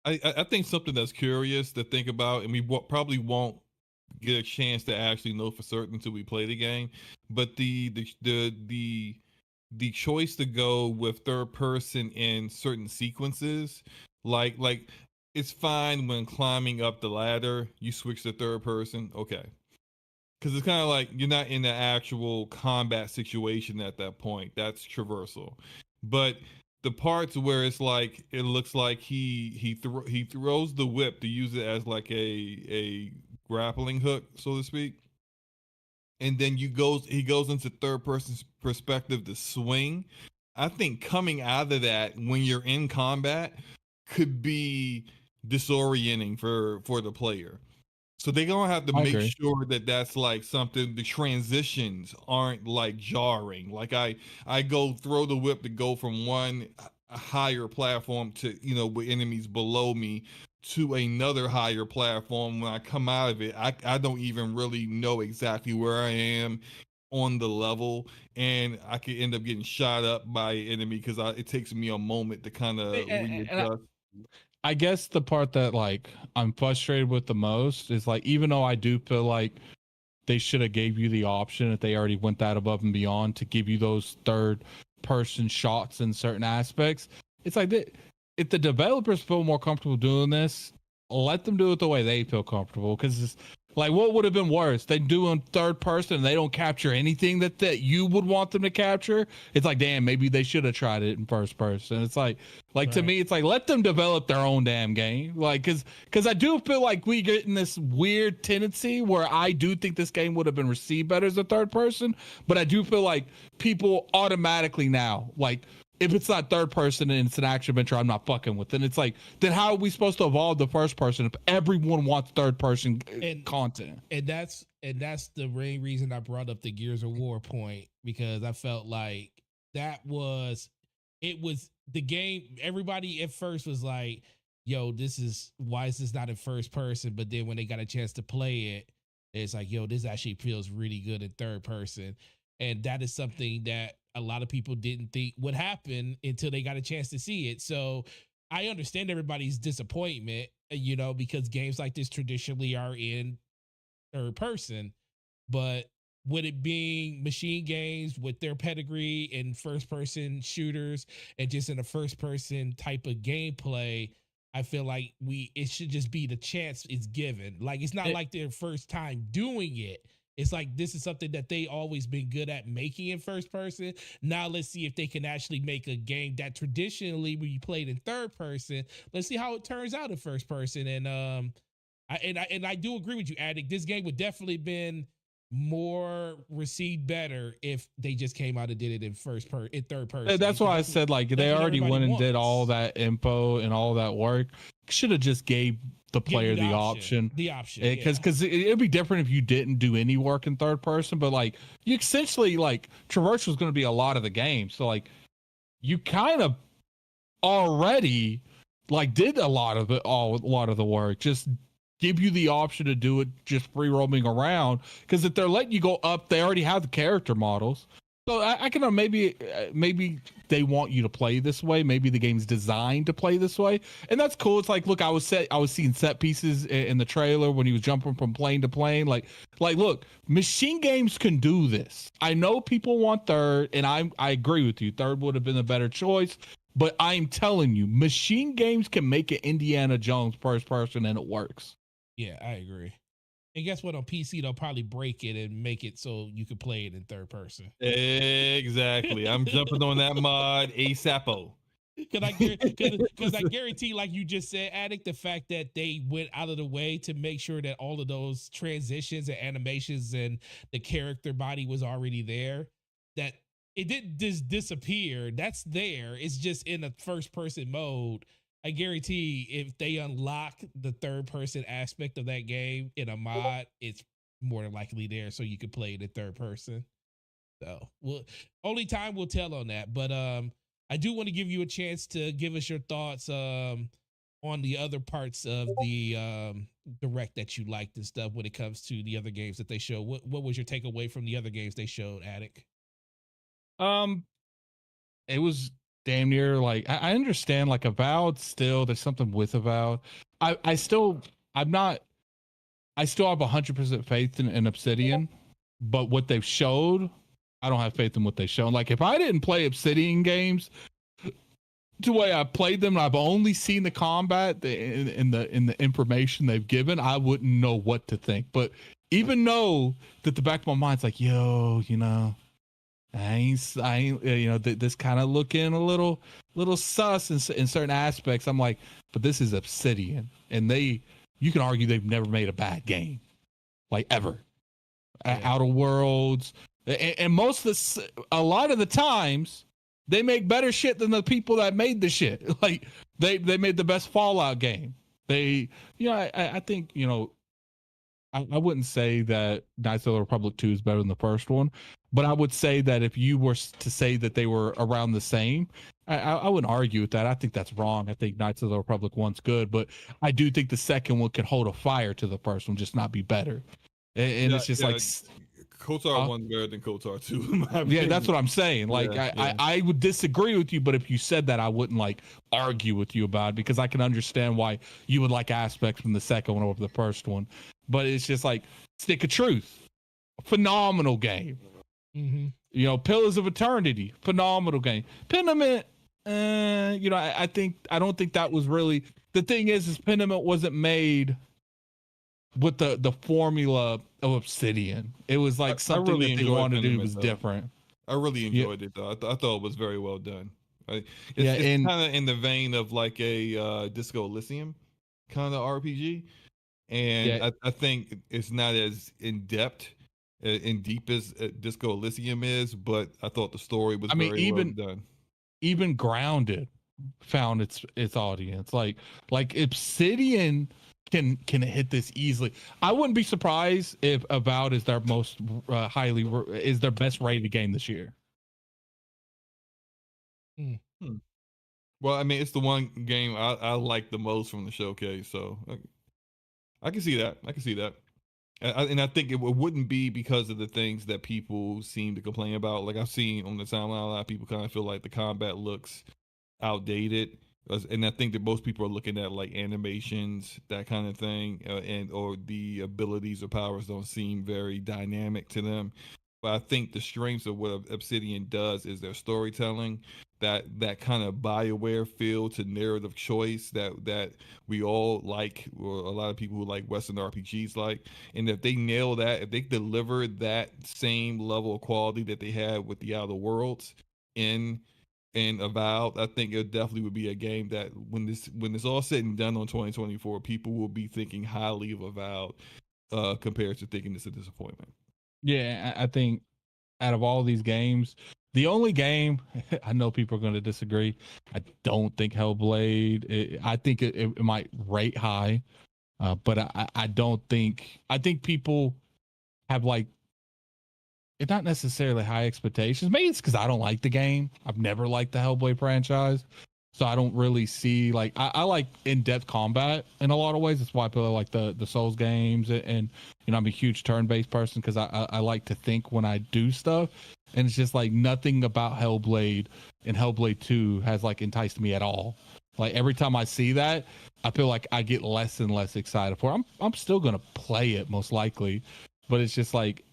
I think something that's curious to think about, and we probably won't get a chance to actually know for certain until we play the game, but the choice to go with third person in certain sequences, like it's fine when climbing up the ladder you switch to third person, okay, because it's kind of like you're not in the actual combat situation at that point. That's traversal. But the parts where it's like it looks like he throws the whip to use it as like a grappling hook, so to speak, and then he goes into third person's perspective to swing. I think coming out of that when you're in combat could be disorienting for the player. So they're gonna have to make sure that that's like something, the transitions aren't like jarring. Like I go throw the whip to go from one higher platform to, with enemies below me, to another higher platform. When I come out of it, I don't even really know exactly where I am on the level, and I could end up getting shot up by an enemy because it takes me a moment to kind of readjust. I guess the part that like I'm frustrated with the most is like, even though I do feel like they should have gave you the option if they already went that above and beyond to give you those third person shots in certain aspects, it's like if the developers feel more comfortable doing this, let them do it the way they feel comfortable. Because it's like, what would have been worse? They do in third person and they don't capture anything that you would want them to capture. It's like, damn, maybe they should have tried it in first person. It's like to me, it's like, let them develop their own damn game. Like, because I do feel like we get in this weird tendency where I do think this game would have been received better as a third person, but I do feel like people automatically now, like, if it's not third person and it's an action adventure, I'm not fucking with it. And it's like, then how are we supposed to evolve the first person if everyone wants third person content? And that's the main reason I brought up the Gears of War point, because I felt like it was the game. Everybody at first was like, yo, why is this not in first person? But then when they got a chance to play it, it's like, yo, this actually feels really good in third person. And that is something that a lot of people didn't think would happen until they got a chance to see it. So I understand everybody's disappointment, because games like this traditionally are in third person. But with it being Machine Games, with their pedigree in first person shooters and just in a first person type of gameplay, I feel like it should just be the chance it's given. Like, it's not like their first time doing it. It's like, this is something that they always been good at making in first person. Now let's see if they can actually make a game that traditionally we played in third person. Let's see how it turns out in first person. And I do agree with you, Addict. This game would definitely been more received better if they just came out and did it in third person. That's why I said, like, they already went and did all that info and all that work. Should have just gave the player the option because it'd be different if you didn't do any work in third person, but like, you essentially, like, traversal is going to be a lot of the game, so like, you kind of already like did a lot of the work. Just give you the option to do it just free roaming around, because if they're letting you go up, they already have the character models. So I can maybe they want you to play this way. Maybe the game's designed to play this way, and that's cool. It's like, look, I was seeing set pieces in the trailer when he was jumping from plane to plane. Like look, machine games can do this. I know people want third, and I agree with you. Third would have been a better choice, but I'm telling you, machine games can make it Indiana Jones first person, and it works. Yeah, I agree. And guess what? On PC, they'll probably break it and make it so you can play it in third person. Exactly. I'm jumping on that mod ASAPO. Because I guarantee, like you just said, Addict, the fact that they went out of the way to make sure that all of those transitions and animations and the character body was already there, that it didn't just disappear. That's there. It's just in a first person mode. I guarantee if they unlock the third person aspect of that game in a mod, it's more than likely there so you can play it in third person. So only time will tell on that. But I do want to give you a chance to give us your thoughts on the other parts of the direct that you liked and stuff when it comes to the other games that they showed. What was your takeaway from the other games they showed, Addict? It was damn near like I understand like Avowed still there's something with Avowed. I still have 100% faith in Obsidian, but what they've showed, I don't have faith in what they shown. Like if I didn't play Obsidian games the way I played them, and I've only seen the combat in the information they've given, I wouldn't know what to think. But even though that the back of my mind's like, yo, you know, I ain't, you know, this kind of looking a little sus in certain aspects. I'm like, but this is Obsidian, and you can argue they've never made a bad game, like ever. Yeah. Outer Worlds, and a lot of the times they make better shit than the people that made the shit. Like they made the best Fallout game. I think, you know, I wouldn't say that Knights of the Republic 2 is better than the first one, but I would say that if you were to say that they were around the same, I wouldn't argue with that. I think that's wrong. I think Knights of the Republic 1's good, but I do think the second one can hold a fire to the first one, just not be better. And it's just like KOTOR 1's better than KOTOR 2. Yeah, that's what I'm saying. Like I would disagree with you, but if you said that, I wouldn't like argue with you about it, because I can understand why you would like aspects from the second one over the first one. But it's just like Stick of Truth, phenomenal game. Mm-hmm. You know, Pillars of Eternity, phenomenal game. Pentiment, you know, I don't think that was really the thing. Is Pentiment wasn't made with the formula of Obsidian. It was like something that they wanted to do was different. I really enjoyed it though. I thought it was very well done. It's kind of in the vein of like a Disco Elysium kind of RPG. And I think it's not as in depth, in deep as Disco Elysium is, but I thought the story was very well done. Even Grounded found its audience. Like Obsidian can hit this easily. I wouldn't be surprised if Avowed is their most is their best rated game this year. Well, I mean, it's the one game I like the most from the showcase, so I can see that. And I think it wouldn't be because of the things that people seem to complain about. Like I've seen on the timeline, a lot of people kind of feel like the combat looks outdated. And I think that most people are looking at like animations, that kind of thing, or the abilities or powers don't seem very dynamic to them. But I think the strengths of what Obsidian does is their storytelling, that kind of BioWare feel to narrative choice that we all like, or a lot of people who like Western RPGs like. And if they nail that, if they deliver that same level of quality that they had with the Outer Worlds in Avowed, I think it definitely would be a game that when it's all said and done on 2024, people will be thinking highly of Avowed compared to thinking it's a disappointment. Yeah, I think out of all these games, the only game, I know people are going to disagree, I don't think Hellblade, I think it might rate high, but I don't think, I think people have like it's not necessarily high expectations. Maybe it's because I don't like the game. I've never liked the Hellblade franchise. So I don't really see like I like in-depth combat in a lot of ways. That's why I play like the Souls games and you know I'm a huge turn-based person because I like to think when I do stuff, and it's just like nothing about Hellblade and Hellblade 2 has like enticed me at all. Like every time I see that, I feel like I get less and less excited for it. I'm still gonna play it most likely, but it's just like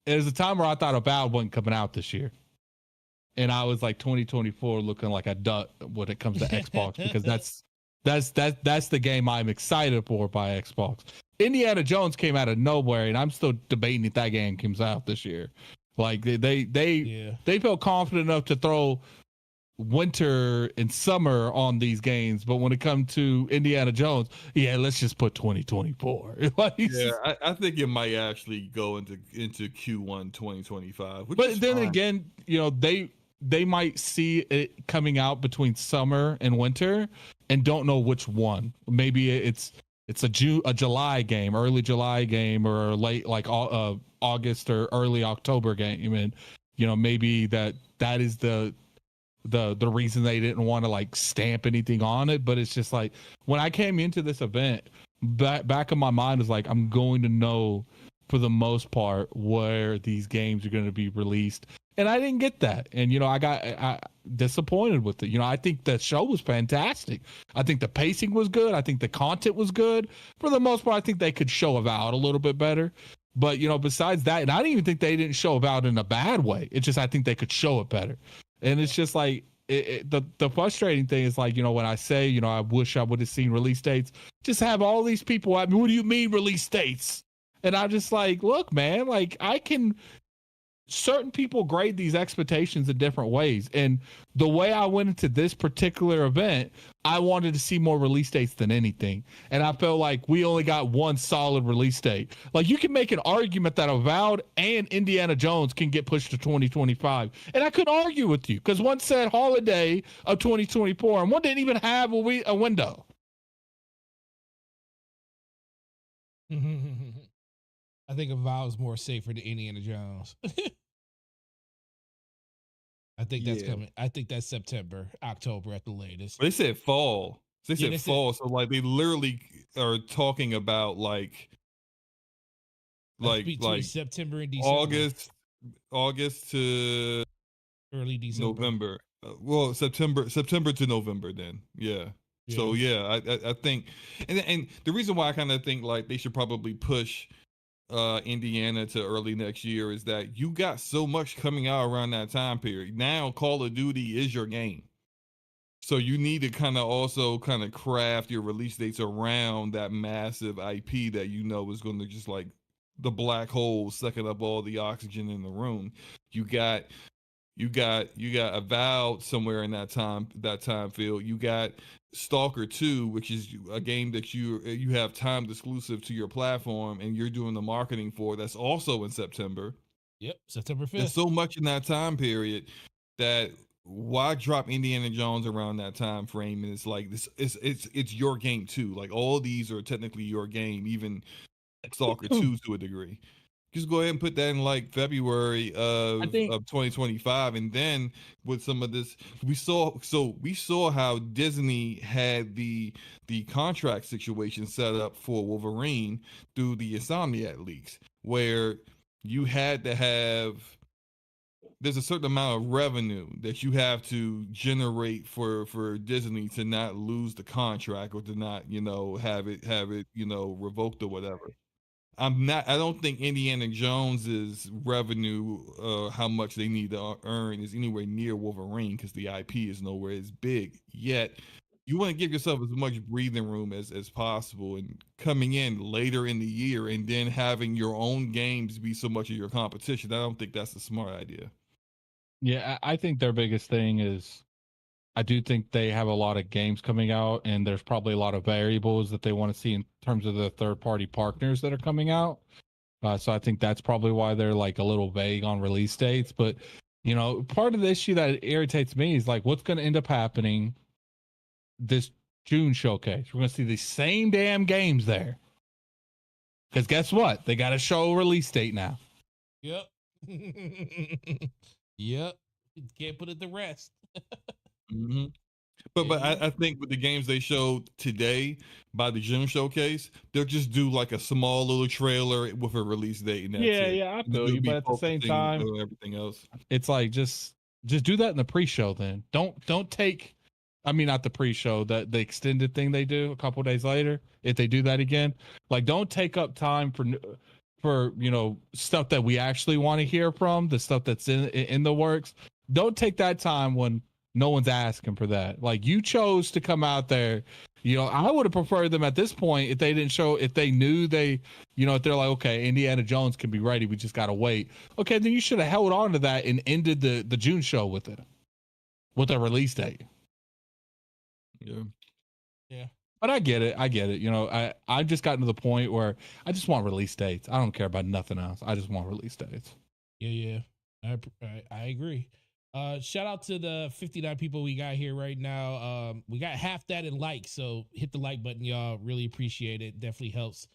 there's a time where I thought Avowed wasn't coming out this year. And I was like 2024 looking like a duck when it comes to Xbox because that's the game I'm excited for by Xbox. Indiana Jones came out of nowhere, and I'm still debating if that game comes out this year. Like they felt confident enough to throw winter and summer on these games, but when it comes to Indiana Jones, yeah, let's just put 2024. Like, yeah, I think it might actually go into Q1 2025. But then again, you know they might see it coming out between summer and winter and don't know which one. Maybe it's a July game, early July game, or late like August or early October game, and you know maybe that is the reason they didn't want to like stamp anything on it. But it's just like when I came into this event, back in my mind was like I'm going to know for the most part where these games are going to be released. And I didn't get that. And, you know, I got disappointed with it. You know, I think the show was fantastic. I think the pacing was good. I think the content was good. For the most part, I think they could show Avowed a little bit better. But, you know, besides that, and I didn't even think they didn't show Avowed in a bad way. It's just I think they could show it better. And it's just like the frustrating thing is like, you know, when I say, you know, I wish I would have seen release dates, just have all these people at me, what do you mean release dates? And I'm just like, look, man, like certain people grade these expectations in different ways. And the way I went into this particular event, I wanted to see more release dates than anything. And I felt like we only got one solid release date. Like you can make an argument that Avowed and Indiana Jones can get pushed to 2025. And I couldn't argue with you because one said holiday of 2024 and one didn't even have a window. I think Avowed is more safer than Indiana Jones. I think that's coming. I think that's September, October at the latest. They said fall. They said fall. So like they literally are talking about like September and December. August to early December. November. Well, September to November then. Yeah. So yeah, I think, and the reason why I kind of think like they should probably push Indiana to early next year is that you got so much coming out around that time period. Now Call of Duty is your game. So you need to kind of also kind of craft your release dates around that massive IP that you know is going to just like the black hole sucking up all the oxygen in the room. You got Avowed somewhere in that time field. You got Stalker 2, which is a game that you have timed exclusive to your platform and you're doing the marketing for. That's also in September. Yep, September 5th. There's so much in that time period that why drop Indiana Jones around that time frame? And it's like this, it's your game too. Like all these are technically your game, even Stalker 2 to a degree. Just go ahead and put that in like February of 2025, and then with some of this, we saw how Disney had the contract situation set up for Wolverine through the Insomniac leaks, where you had to have there's a certain amount of revenue that you have to generate for Disney to not lose the contract or to not have it revoked or whatever. I don't think Indiana Jones's revenue, how much they need to earn, is anywhere near Wolverine because the IP is nowhere as big. Yet, you want to give yourself as much breathing room as possible, and coming in later in the year and then having your own games be so much of your competition. I don't think that's a smart idea. Yeah, I think their biggest thing is I do think they have a lot of games coming out, and there's probably a lot of variables that they want to see in terms of the third-party partners that are coming out. So I think that's probably why they're like a little vague on release dates. But, part of the issue that irritates me is like what's going to end up happening this June showcase. We're going to see the same damn games there. Because guess what? They got to show a release date now. Yep. Yep. Can't put it to rest. Mm-hmm. But Yeah. I think with the games they showed today by the June showcase, they'll just do like a small little trailer with a release date, and that's it. Yeah, I And feel they'll you, be but at the same focusing time, on everything else. it's like just do that in the pre-show then. Don't take, I mean, not the pre-show, the extended thing they do a couple days later. If they do that again, like don't take up time for stuff that we actually want to hear from, the stuff that's in the works. Don't take that time when no one's asking for that. Like you chose to come out there. I would have preferred them at this point if they didn't show, if they knew they, if they're like, okay, Indiana Jones can be ready, we just gotta wait. Okay, then you should have held on to that and ended the June show with it, with a release date. Yeah. Yeah. But I get it. I've just gotten to the point where I just want release dates. I don't care about nothing else. I just want release dates. Yeah. I agree. Shout out to the 59 people we got here right now. We got half that in likes, so hit the like button, y'all. Really appreciate it. Definitely helps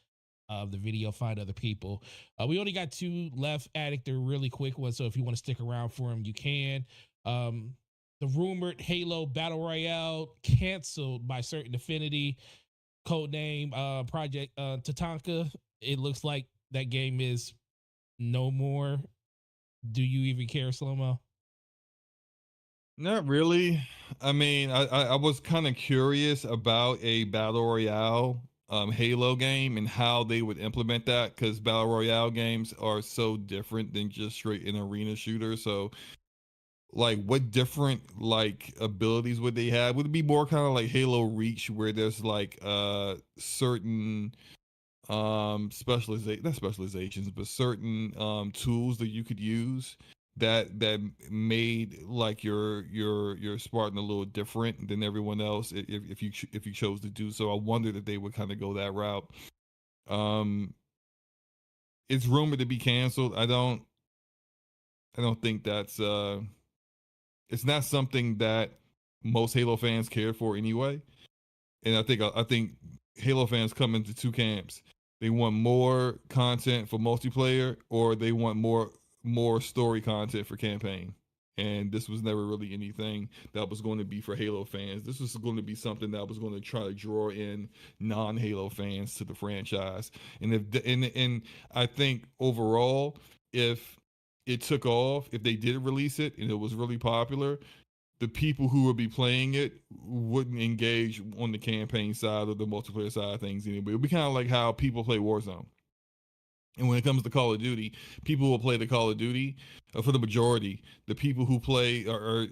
the video find other people. We only got 2 left. Addict, they're really quick ones, so if you want to stick around for them, you can. The rumored Halo Battle Royale canceled by Certain Affinity, codename Project Tatanka. It looks like that game is no more. Do you even care, SloMo? Not really. I mean, I was kind of curious about a battle royale Halo game and how they would implement that, because battle royale games are so different than just straight an arena shooter. So like what different like abilities would they have? Would it be more kind of like Halo Reach, where there's like certain not specializations, but certain tools that you could use that made like your Spartan a little different than everyone else if you chose to do so? I wonder that they would kind of go that route. um it's rumored to be canceled. I don't think that's it's not something that most Halo fans care for anyway. And I think Halo fans come into 2 camps. They want more content for multiplayer, or they want more story content for campaign. And this was never really anything that was going to be for Halo fans. This was going to be something that was going to try to draw in non-Halo fans to the franchise. And and I think overall, if it took off, if they did release it and it was really popular, the people who would be playing it wouldn't engage on the campaign side or the multiplayer side of things anyway. It would be kind of like how people play Warzone. And when it comes to Call of Duty, people will play the Call of Duty. For the majority, the people who play or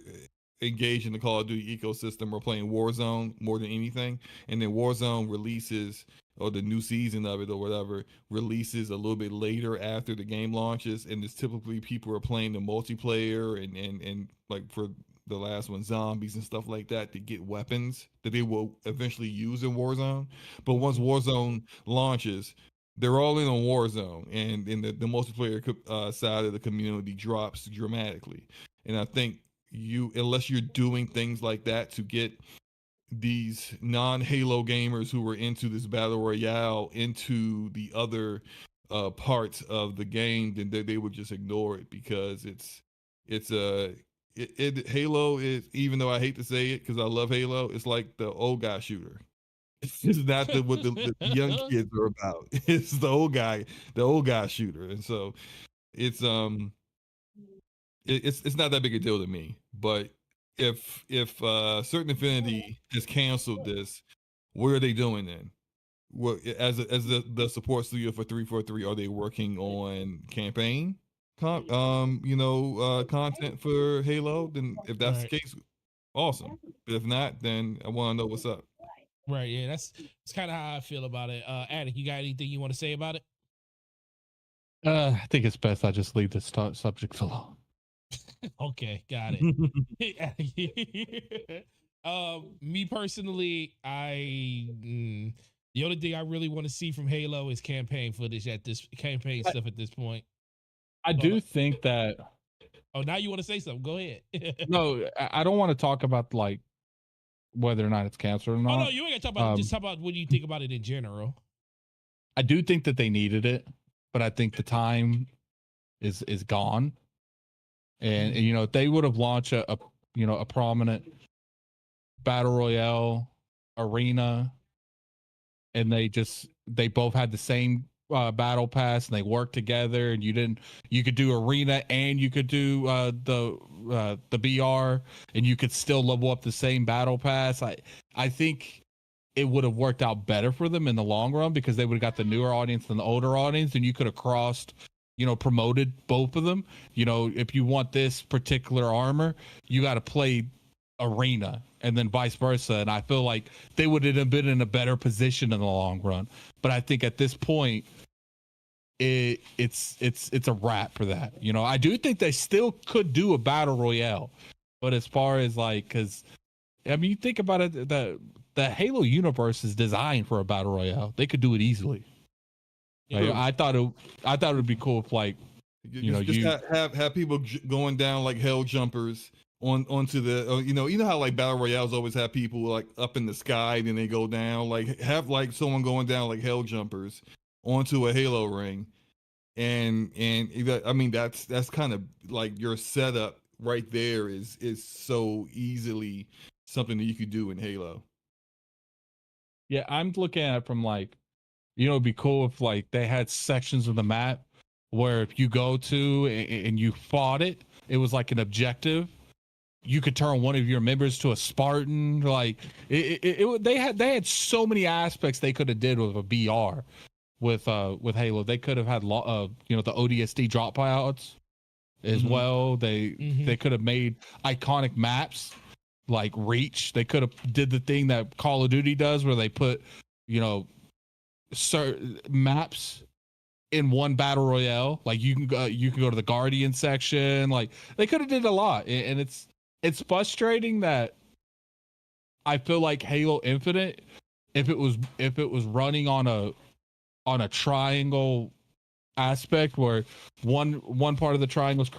engage in the Call of Duty ecosystem are playing Warzone more than anything. And then Warzone releases, or the new season of it or whatever, releases a little bit later after the game launches. And it's typically people are playing the multiplayer and like for the last one, zombies and stuff like that, to get weapons that they will eventually use in Warzone. But once Warzone launches, they're all in on Warzone, and the multiplayer side of the community drops dramatically. And I think unless you're doing things like that to get these non-Halo gamers who were into this battle royale into the other parts of the game, then they would just ignore it, because Halo is, even though I hate to say it because I love Halo, it's like the old guy shooter. It's not what the young kids are about. It's the old guy shooter. And so it's it's not that big a deal to me. But if Certain Affinity has canceled this, what are they doing then? What, as the support studio for 343, are they working on campaign content for Halo? Then if that's the case, awesome. But if not, then I want to know what's up. Right, yeah, that's kind of how I feel about it. Addict, you got anything you want to say about it? I think it's best I just leave this subject alone. Okay, got it. Me personally, the only thing I really want to see from Halo is campaign footage at this stuff at this point. I do think that. Oh, now you want to say something? Go ahead. No, I don't want to talk about like whether or not it's canceled or not. Oh no, you ain't gonna talk about it. Just talk about what do you think about it in general. I do think that they needed it, but I think the time is gone. And you know, if they would have launched a you know, a prominent battle royale arena, and they both had the same battle pass, and they worked together, and you could do arena and you could do the BR, and you could still level up the same battle pass. I think it would have worked out better for them in the long run, because they would have got the newer audience than the older audience, and you could have crossed, you know, promoted both of them. You know, if you want this particular armor, you got to play arena, and then vice versa. And I feel like they would have been in a better position in the long run. But I think at this point, it's a wrap for that. You know, I do think they still could do a battle royale, but as far as like, because I mean, you think about it, the Halo universe is designed for a battle royale. They could do it easily. Like, I thought it would be cool if, like, you know, have people going down like hell jumpers onto the you know how like battle royales always have people like up in the sky, then they go down, like have like someone going down like hell jumpers onto a Halo ring, and I mean that's kind of like your setup right there is so easily something that you could do in Halo. Yeah, I'm looking at it from like, you know, it'd be cool if like they had sections of the map where if you go to and you fought it, it was like an objective. You could turn one of your members to a Spartan. Like they had so many aspects they could have did with a BR with Halo. They could have had you know, the ODST drop buyouts as well. They could have made iconic maps like Reach. They could have did the thing that Call of Duty does, where they put, you know, certain maps in one battle royale. Like you can go to the Guardian section. Like they could have did a lot, and it's frustrating that I feel like Halo Infinite, if it was running on a triangle aspect, where one part of the triangle's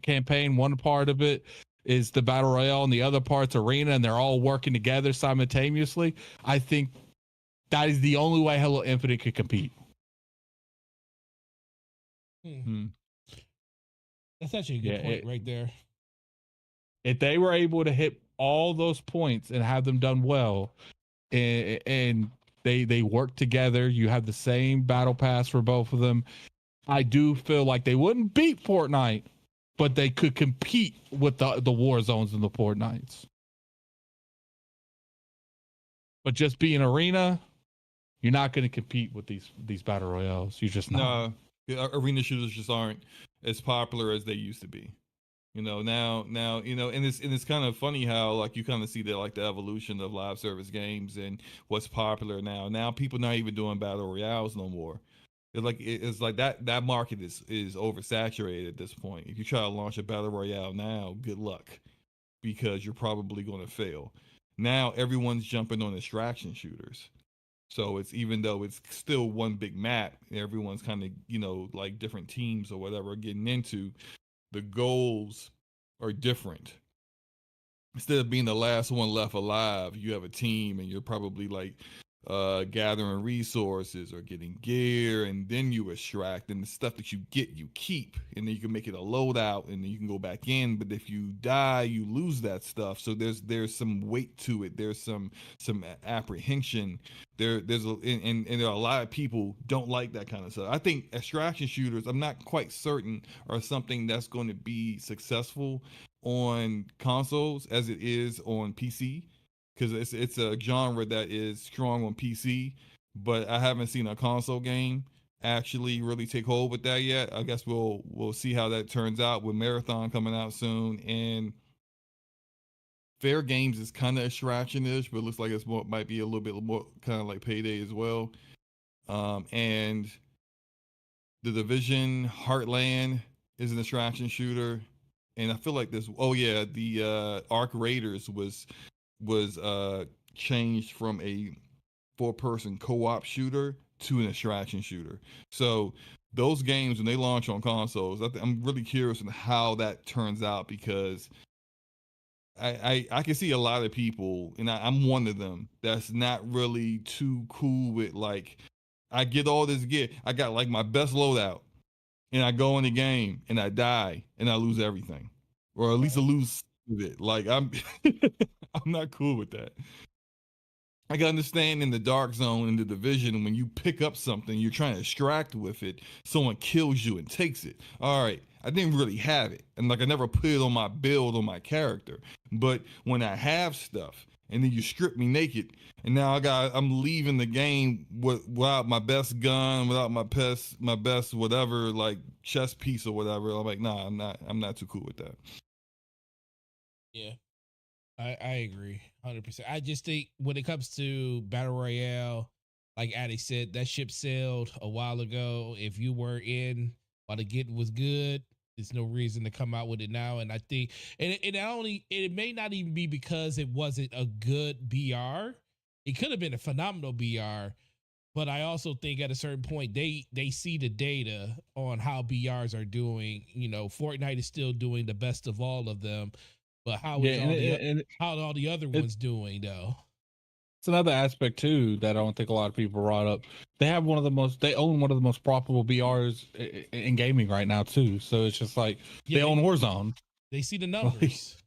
campaign, one part of it is the battle royale, and the other part's arena, and they're all working together simultaneously, I think that is the only way Halo Infinite could compete. That's actually a good point right there. If they were able to hit all those points and have them done well, and they work together, you have the same battle pass for both of them, I do feel like they wouldn't beat Fortnite, but they could compete with the war zones and the Fortnites. But just being arena, you're not going to compete with these battle royales. You're just not. No, arena shooters just aren't as popular as they used to be. You know, now, you know, and it's kind of funny how like you kind of see that like the evolution of live service games and what's popular now. Now people not even doing battle royales no more. It's like that market is oversaturated at this point. If you try to launch a battle royale now, good luck, because you're probably going to fail. Now everyone's jumping on extraction shooters. So it's, even though it's still one big map, everyone's kind of, you know, like different teams or whatever getting into, the goals are different. Instead of being the last one left alive, you have a team and you're probably like gathering resources or getting gear, and then you extract, and the stuff that you get you keep, and then you can make it a loadout, and then you can go back in. But if you die, you lose that stuff. So there's some weight to it. There's some apprehension. And there are a lot of people don't like that kind of stuff. I think extraction shooters, I'm not quite certain, are something that's going to be successful on consoles as it is on PC, because it's a genre that is strong on PC, but I haven't seen a console game actually really take hold with that yet. I guess we'll see how that turns out with Marathon coming out soon, and Fair Games is kind of extraction-ish, but it looks like might be a little bit more kind of like Payday as well. And The Division Heartland is an extraction shooter, and I feel like the Arc Raiders was changed from a 4-person co-op shooter to an extraction shooter. So those games, when they launch on consoles, I'm really curious on how that turns out, because I can see a lot of people, and I'm one of them, that's not really too cool with, like, I get all this gear. I got like my best loadout. and I go in the game and I die and I lose everything, or at least I lose it. Like I'm, I'm not cool with that. I can understand in the dark zone in the division when you pick up something, you're trying to extract with it, someone kills you and takes it. All right, I didn't really have it, and like I never put it on my build on my character. But when I have stuff, and then you strip me naked, and now I'm leaving the game without my best gun, without my best whatever like chest piece or whatever. I'm like, nah, I'm not too cool with that. Yeah. I agree 100%. I just think when it comes to Battle Royale, like Addict said, that ship sailed a while ago. If you were in while the get was good, there's no reason to come out with it now. And I think, it may not even be because it wasn't a good BR. It could have been a phenomenal BR, but I also think at a certain point they see the data on how BRs are doing. You know, Fortnite is still doing the best of all of them. But how are all the other ones doing though? It's another aspect too that I don't think a lot of people brought up. They own one of the most profitable BRs in gaming right now too. So it's just like they own Warzone. They see the numbers.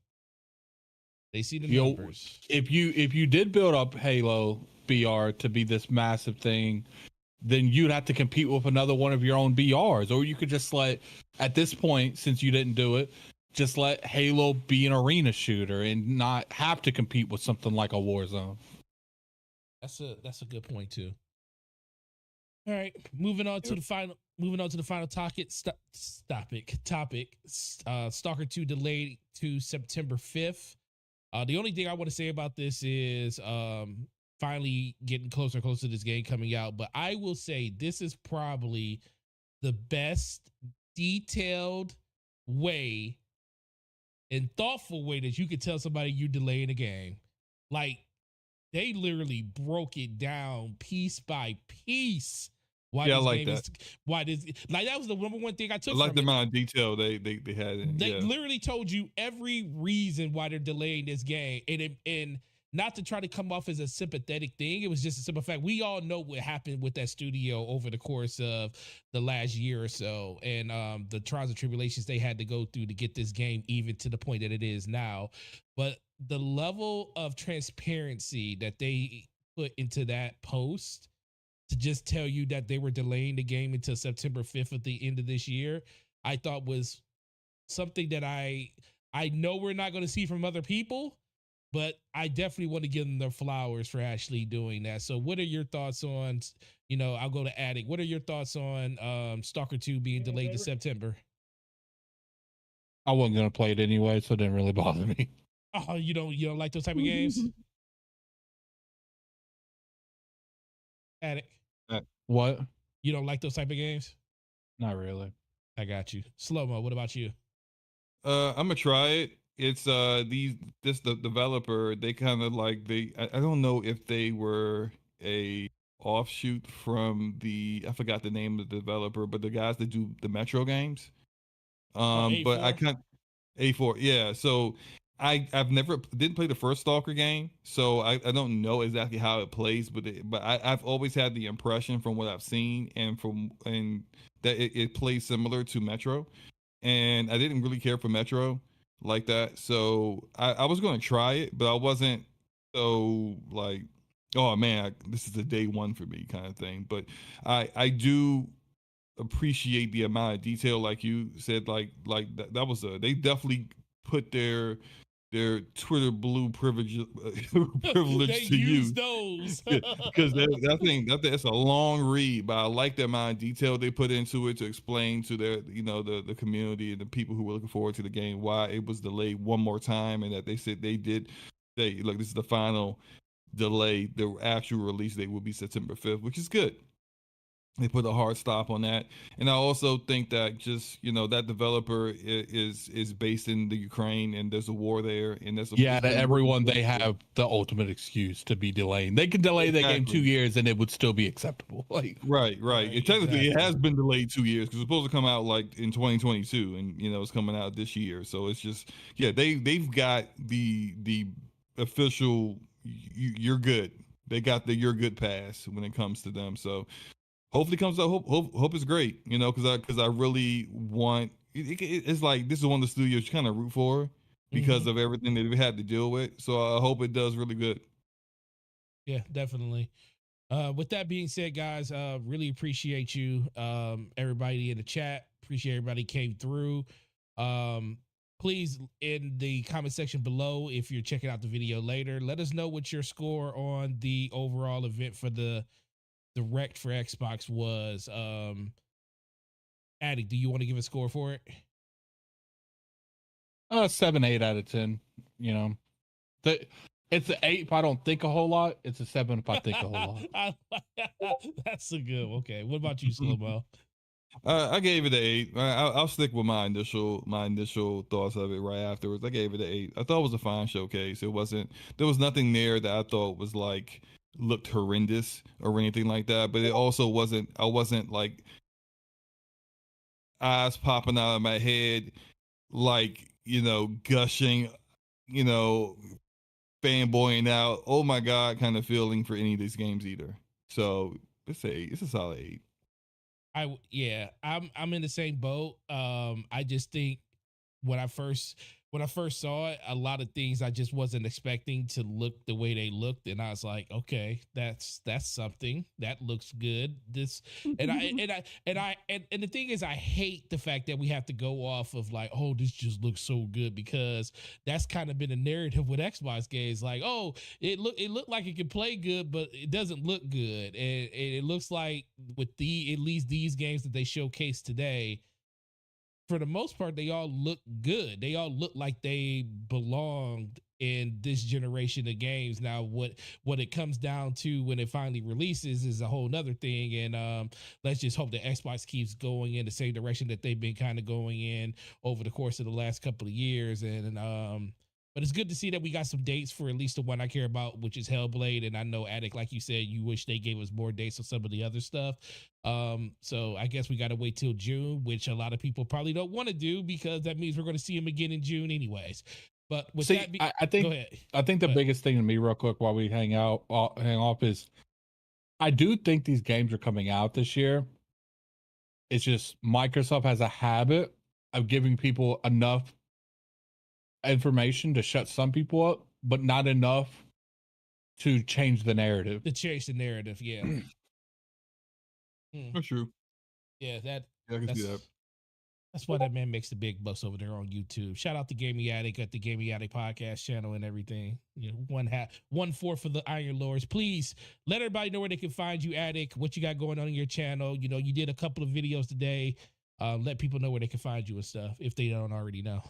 They see the numbers. If you did build up Halo BR to be this massive thing, then you'd have to compete with another one of your own BRs, or you could just at this point, since you didn't do it, just let Halo be an arena shooter and not have to compete with something like a Warzone. That's a good point too. All right, moving on to the final topic. Stalker 2 delayed to September 5th. The only thing I want to say about this is finally getting closer and closer to this game coming out. But I will say this is probably the best detailed way and thoughtful way that you could tell somebody you delaying a game. Like, they literally broke it down piece by piece. Why I like that. That was the number one thing I took. I like the amount of detail they had in it. They literally told you every reason why they're delaying this game, and not to try to come off as a sympathetic thing. It was just a simple fact. We all know what happened with that studio over the course of the last year or so, and the trials and tribulations they had to go through to get this game even to the point that it is now. But the level of transparency that they put into that post to just tell you that they were delaying the game until September 5th at the end of this year, I thought was something that I know we're not going to see from other people, but I definitely want to give them their flowers for actually doing that. So what are your thoughts on, I'll go to Addict. What are your thoughts on Stalker 2 being delayed to September? I wasn't going to play it anyway, so it didn't really bother me. Oh, you don't like those type of games? Addict. What? You don't like those type of games? Not really. I got you. SloMo, what about you? I'm gonna try it. It's the developer, they kind of like I don't know if they were a offshoot from I forgot the name of the developer, but the guys that do the Metro games. But I can't A4, yeah. So I've never didn't play the first Stalker game, so I don't know exactly how it plays, but I've always had the impression from what I've seen and that it plays similar to Metro, and I didn't really care for Metro like that, so I was going to try it, but I wasn't so like, oh man, this is a day one for me kind of thing. But I do appreciate the amount of detail, like you said, like that was they definitely put their Twitter blue privilege privilege to use those because that's a long read, but I like the amount of detail they put into it to explain to their the community and the people who were looking forward to the game why it was delayed one more time, and that they said look, this is the final delay. The actual release date will be September 5th, which is good. They put a hard stop on that, and I also think that just that developer is based in the Ukraine, and there's a war there, and there's that everyone they have the ultimate excuse to be delaying. They can delay that game 2 years, and it would still be acceptable. Like right. And technically, it has been delayed 2 years because it's supposed to come out like in 2022, and it's coming out this year. So it's just they've got the official you're good. They got the you're good pass when it comes to them. So. hopefully comes out. Hope it's great. You know, because I really want. It's like this is one of the studios you kind of root for because of everything that we had to deal with. So I hope it does really good. Yeah, definitely. With that being said, guys, really appreciate you, everybody in the chat. Appreciate everybody came through. Please, in the comment section below, if you're checking out the video later, let us know what your score on the overall event for the Direct for Xbox was. Addict, do you want to give a score for it? 7, 8 out of 10. You know, it's an 8 if I don't think a whole lot. It's a 7 if I think a whole lot. That's a good. Okay, what about you, SloMo? I gave it an 8. I'll stick with my initial thoughts of it right afterwards. I gave it an 8. I thought it was a fine showcase. There was nothing there that I thought was like looked horrendous or anything like that. But it also wasn't. I wasn't like eyes popping out of my head, like gushing, you know, fanboying out. Oh my god, kind of feeling for any of these games either. So it's a 8. It's a solid 8. I'm in the same boat. I just think when I first saw it, a lot of things I just wasn't expecting to look the way they looked, and I was like, okay, that's something that looks good. This and the thing is, I hate the fact that we have to go off of like, oh, this just looks so good, because that's kind of been a narrative with Xbox games, like, oh, it looked like it could play good, but it doesn't look good, and it looks like with at least these games that they showcased today, for the most part, they all look good. They all look like they belonged in this generation of games. Now, what it comes down to when it finally releases is a whole nother thing. And let's just hope that Xbox keeps going in the same direction that they've been kind of going in over the course of the last couple of years. And but it's good to see that we got some dates for at least the one I care about, which is Hellblade. And I know, Addict, like you said, you wish they gave us more dates on some of the other stuff. So I guess we got to wait till June, which a lot of people probably don't want to do, because that means we're going to see him again in June anyways. But with that, I think the biggest thing to me, real quick, while we hang off, is I do think these games are coming out this year. It's just Microsoft has a habit of giving people enough information to shut some people up, but not enough to change the narrative. Yeah. That's true. Yeah, I can see that. That's why that man makes the big bucks over there on YouTube. Shout out to Gaming Addict at the Gaming Addict podcast channel and everything. You know, 1/4 for the Iron Lords. Please let everybody know where they can find you, Addict, what you got going on in your channel. You know, you did a couple of videos today. Let people know where they can find you and stuff if they don't already know.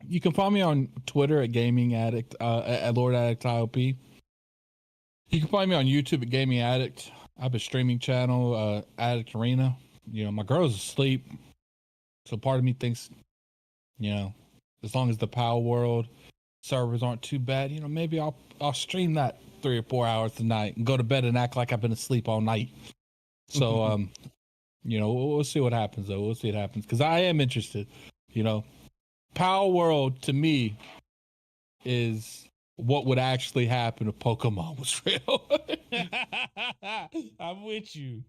You can find me on Twitter at Gaming Addict, at Lord Addict IOP. You can find me on YouTube at Gaming Addict. I have a streaming channel, Addict Arena. You know, my girl's asleep, so part of me thinks, you know, as long as the Power World servers aren't too bad, you know, maybe I'll stream that 3 or 4 hours tonight and go to bed and act like I've been asleep all night. So, you know, we'll see what happens, though. We'll see what happens, because I am interested. You know, Power World to me is what would actually happen if Pokemon was real. I'm with you.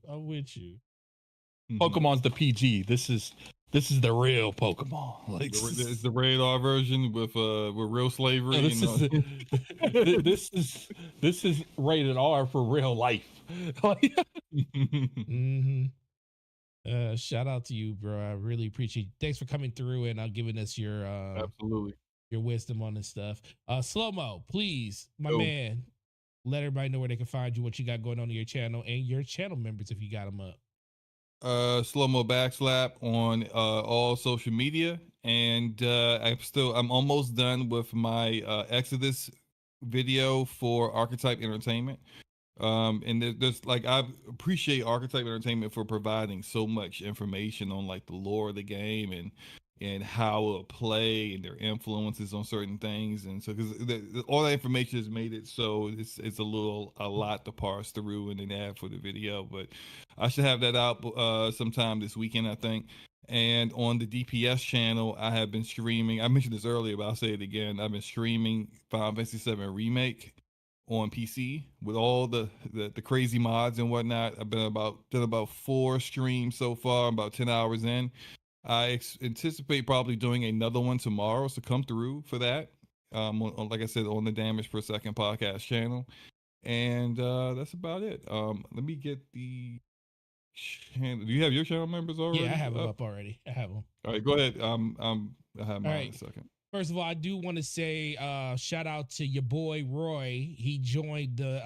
Pokemon's the PG. This is the real Pokemon. Like, it's the radar version with real slavery. No, this is rated R for real life. Shout out to you, bro. I really appreciate it. Thanks for coming through and giving us your absolutely your wisdom on this stuff. SloMo, please, my man, let everybody know where they can find you, what you got going on your channel, and your channel members if you got them up. SloMoBackSlap on all social media, and I'm almost done with my Exodus video for Archetype Entertainment. And there's like, I appreciate Archetype Entertainment for providing so much information on like the lore of the game and how it'll play and their influences on certain things. And so, because all that information has made it so it's a lot to parse through and then add for the video. But I should have that out sometime this weekend, I think. And on the DPS channel, I have been streaming. I mentioned this earlier, but I'll say it again. I've been streaming Final Fantasy VII Remake on PC with all the crazy mods and whatnot. I've done about 4 streams so far, about 10 hours in. I anticipate probably doing another one tomorrow, so come through for that. Like I said, on the Damage Per Second podcast channel, and that's about it. Let me get the channel. Do you have your channel members already? Yeah, I have them up already. I have them. All right, go ahead. I have mine in a second. First of all, I do want to say shout out to your boy Roy. He joined the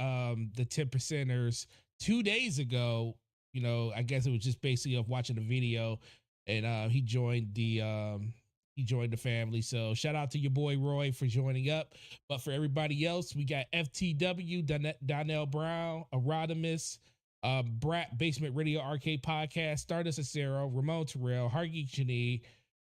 10%ers 2 days ago. You know, I guess it was just basically of watching the video, and he joined the family. So shout out to your boy Roy for joining up. But for everybody else, we got FTW, Donnell Brown, Erodimus, Brat, Basement Radio Arcade Podcast, Stardust Acero, Ramon Terrell, Hargy Chani,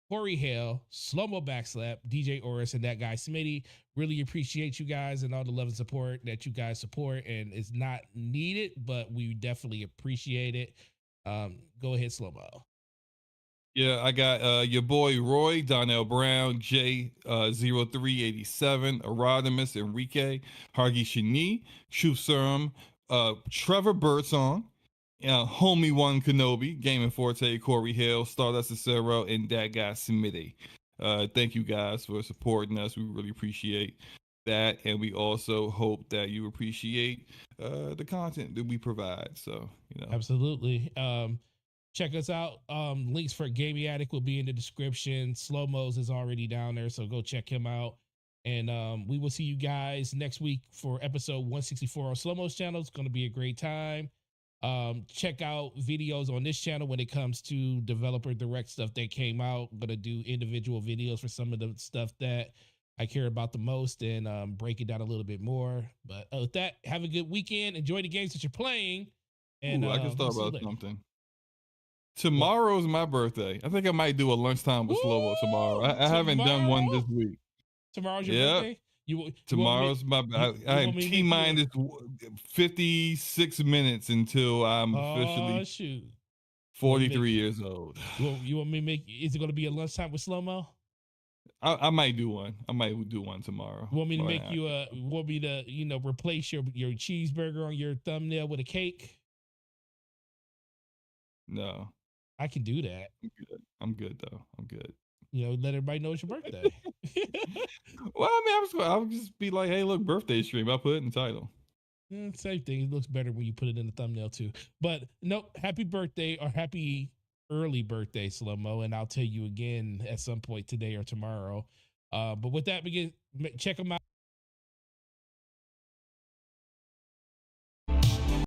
Corey Hale, SloMoBackSlap, DJ Oris, and that guy Smitty. Really appreciate you guys and all the love and support that you guys support. And it's not needed, but we definitely appreciate it. Go ahead, Slomo. Yeah, I got your boy Roy, Donnell Brown, J0387, Erodimus, Enrique, Hargy Chani, Truth Serum, Trevor Birdsong, Homie One Kenobi, Game Forte, Corey Hill, Stardust Acero, and that guy Smitty. Thank you guys for supporting us. We really appreciate that, and we also hope that you appreciate the content that we provide. So, you know, absolutely. Check us out. Links for Gaming Addict will be in the description. SloMo's is already down there, so go check him out. And we will see you guys next week for episode 164 on SloMo's channel. It's going to be a great time. Check out videos on this channel when it comes to developer direct stuff that came out. I'm going to do individual videos for some of the stuff that I care about the most and break it down a little bit more. But with that, have a good weekend. Enjoy the games that you're playing. And I can start about something. Tomorrow's my birthday. I think I might do a lunchtime with SloMo tomorrow. I haven't done one this week. Tomorrow's your birthday? Tomorrow's my. I am T-minus 56 minutes until I'm officially 43 years old. You want me to make? Is it going to be a lunchtime with SloMo? I might do one. I might do one tomorrow. You want me to make you a? Want me to replace your cheeseburger on your thumbnail with a cake? No, I can do that. I'm good though. I'm good. Let everybody know it's your birthday. Well, I mean, I'll just be like, hey, look, birthday stream. I'll put it in the title. Same thing. It looks better when you put it in the thumbnail too. But no, happy birthday or happy early birthday, SloMo, and I'll tell you again at some point today or tomorrow. But with that, check them out.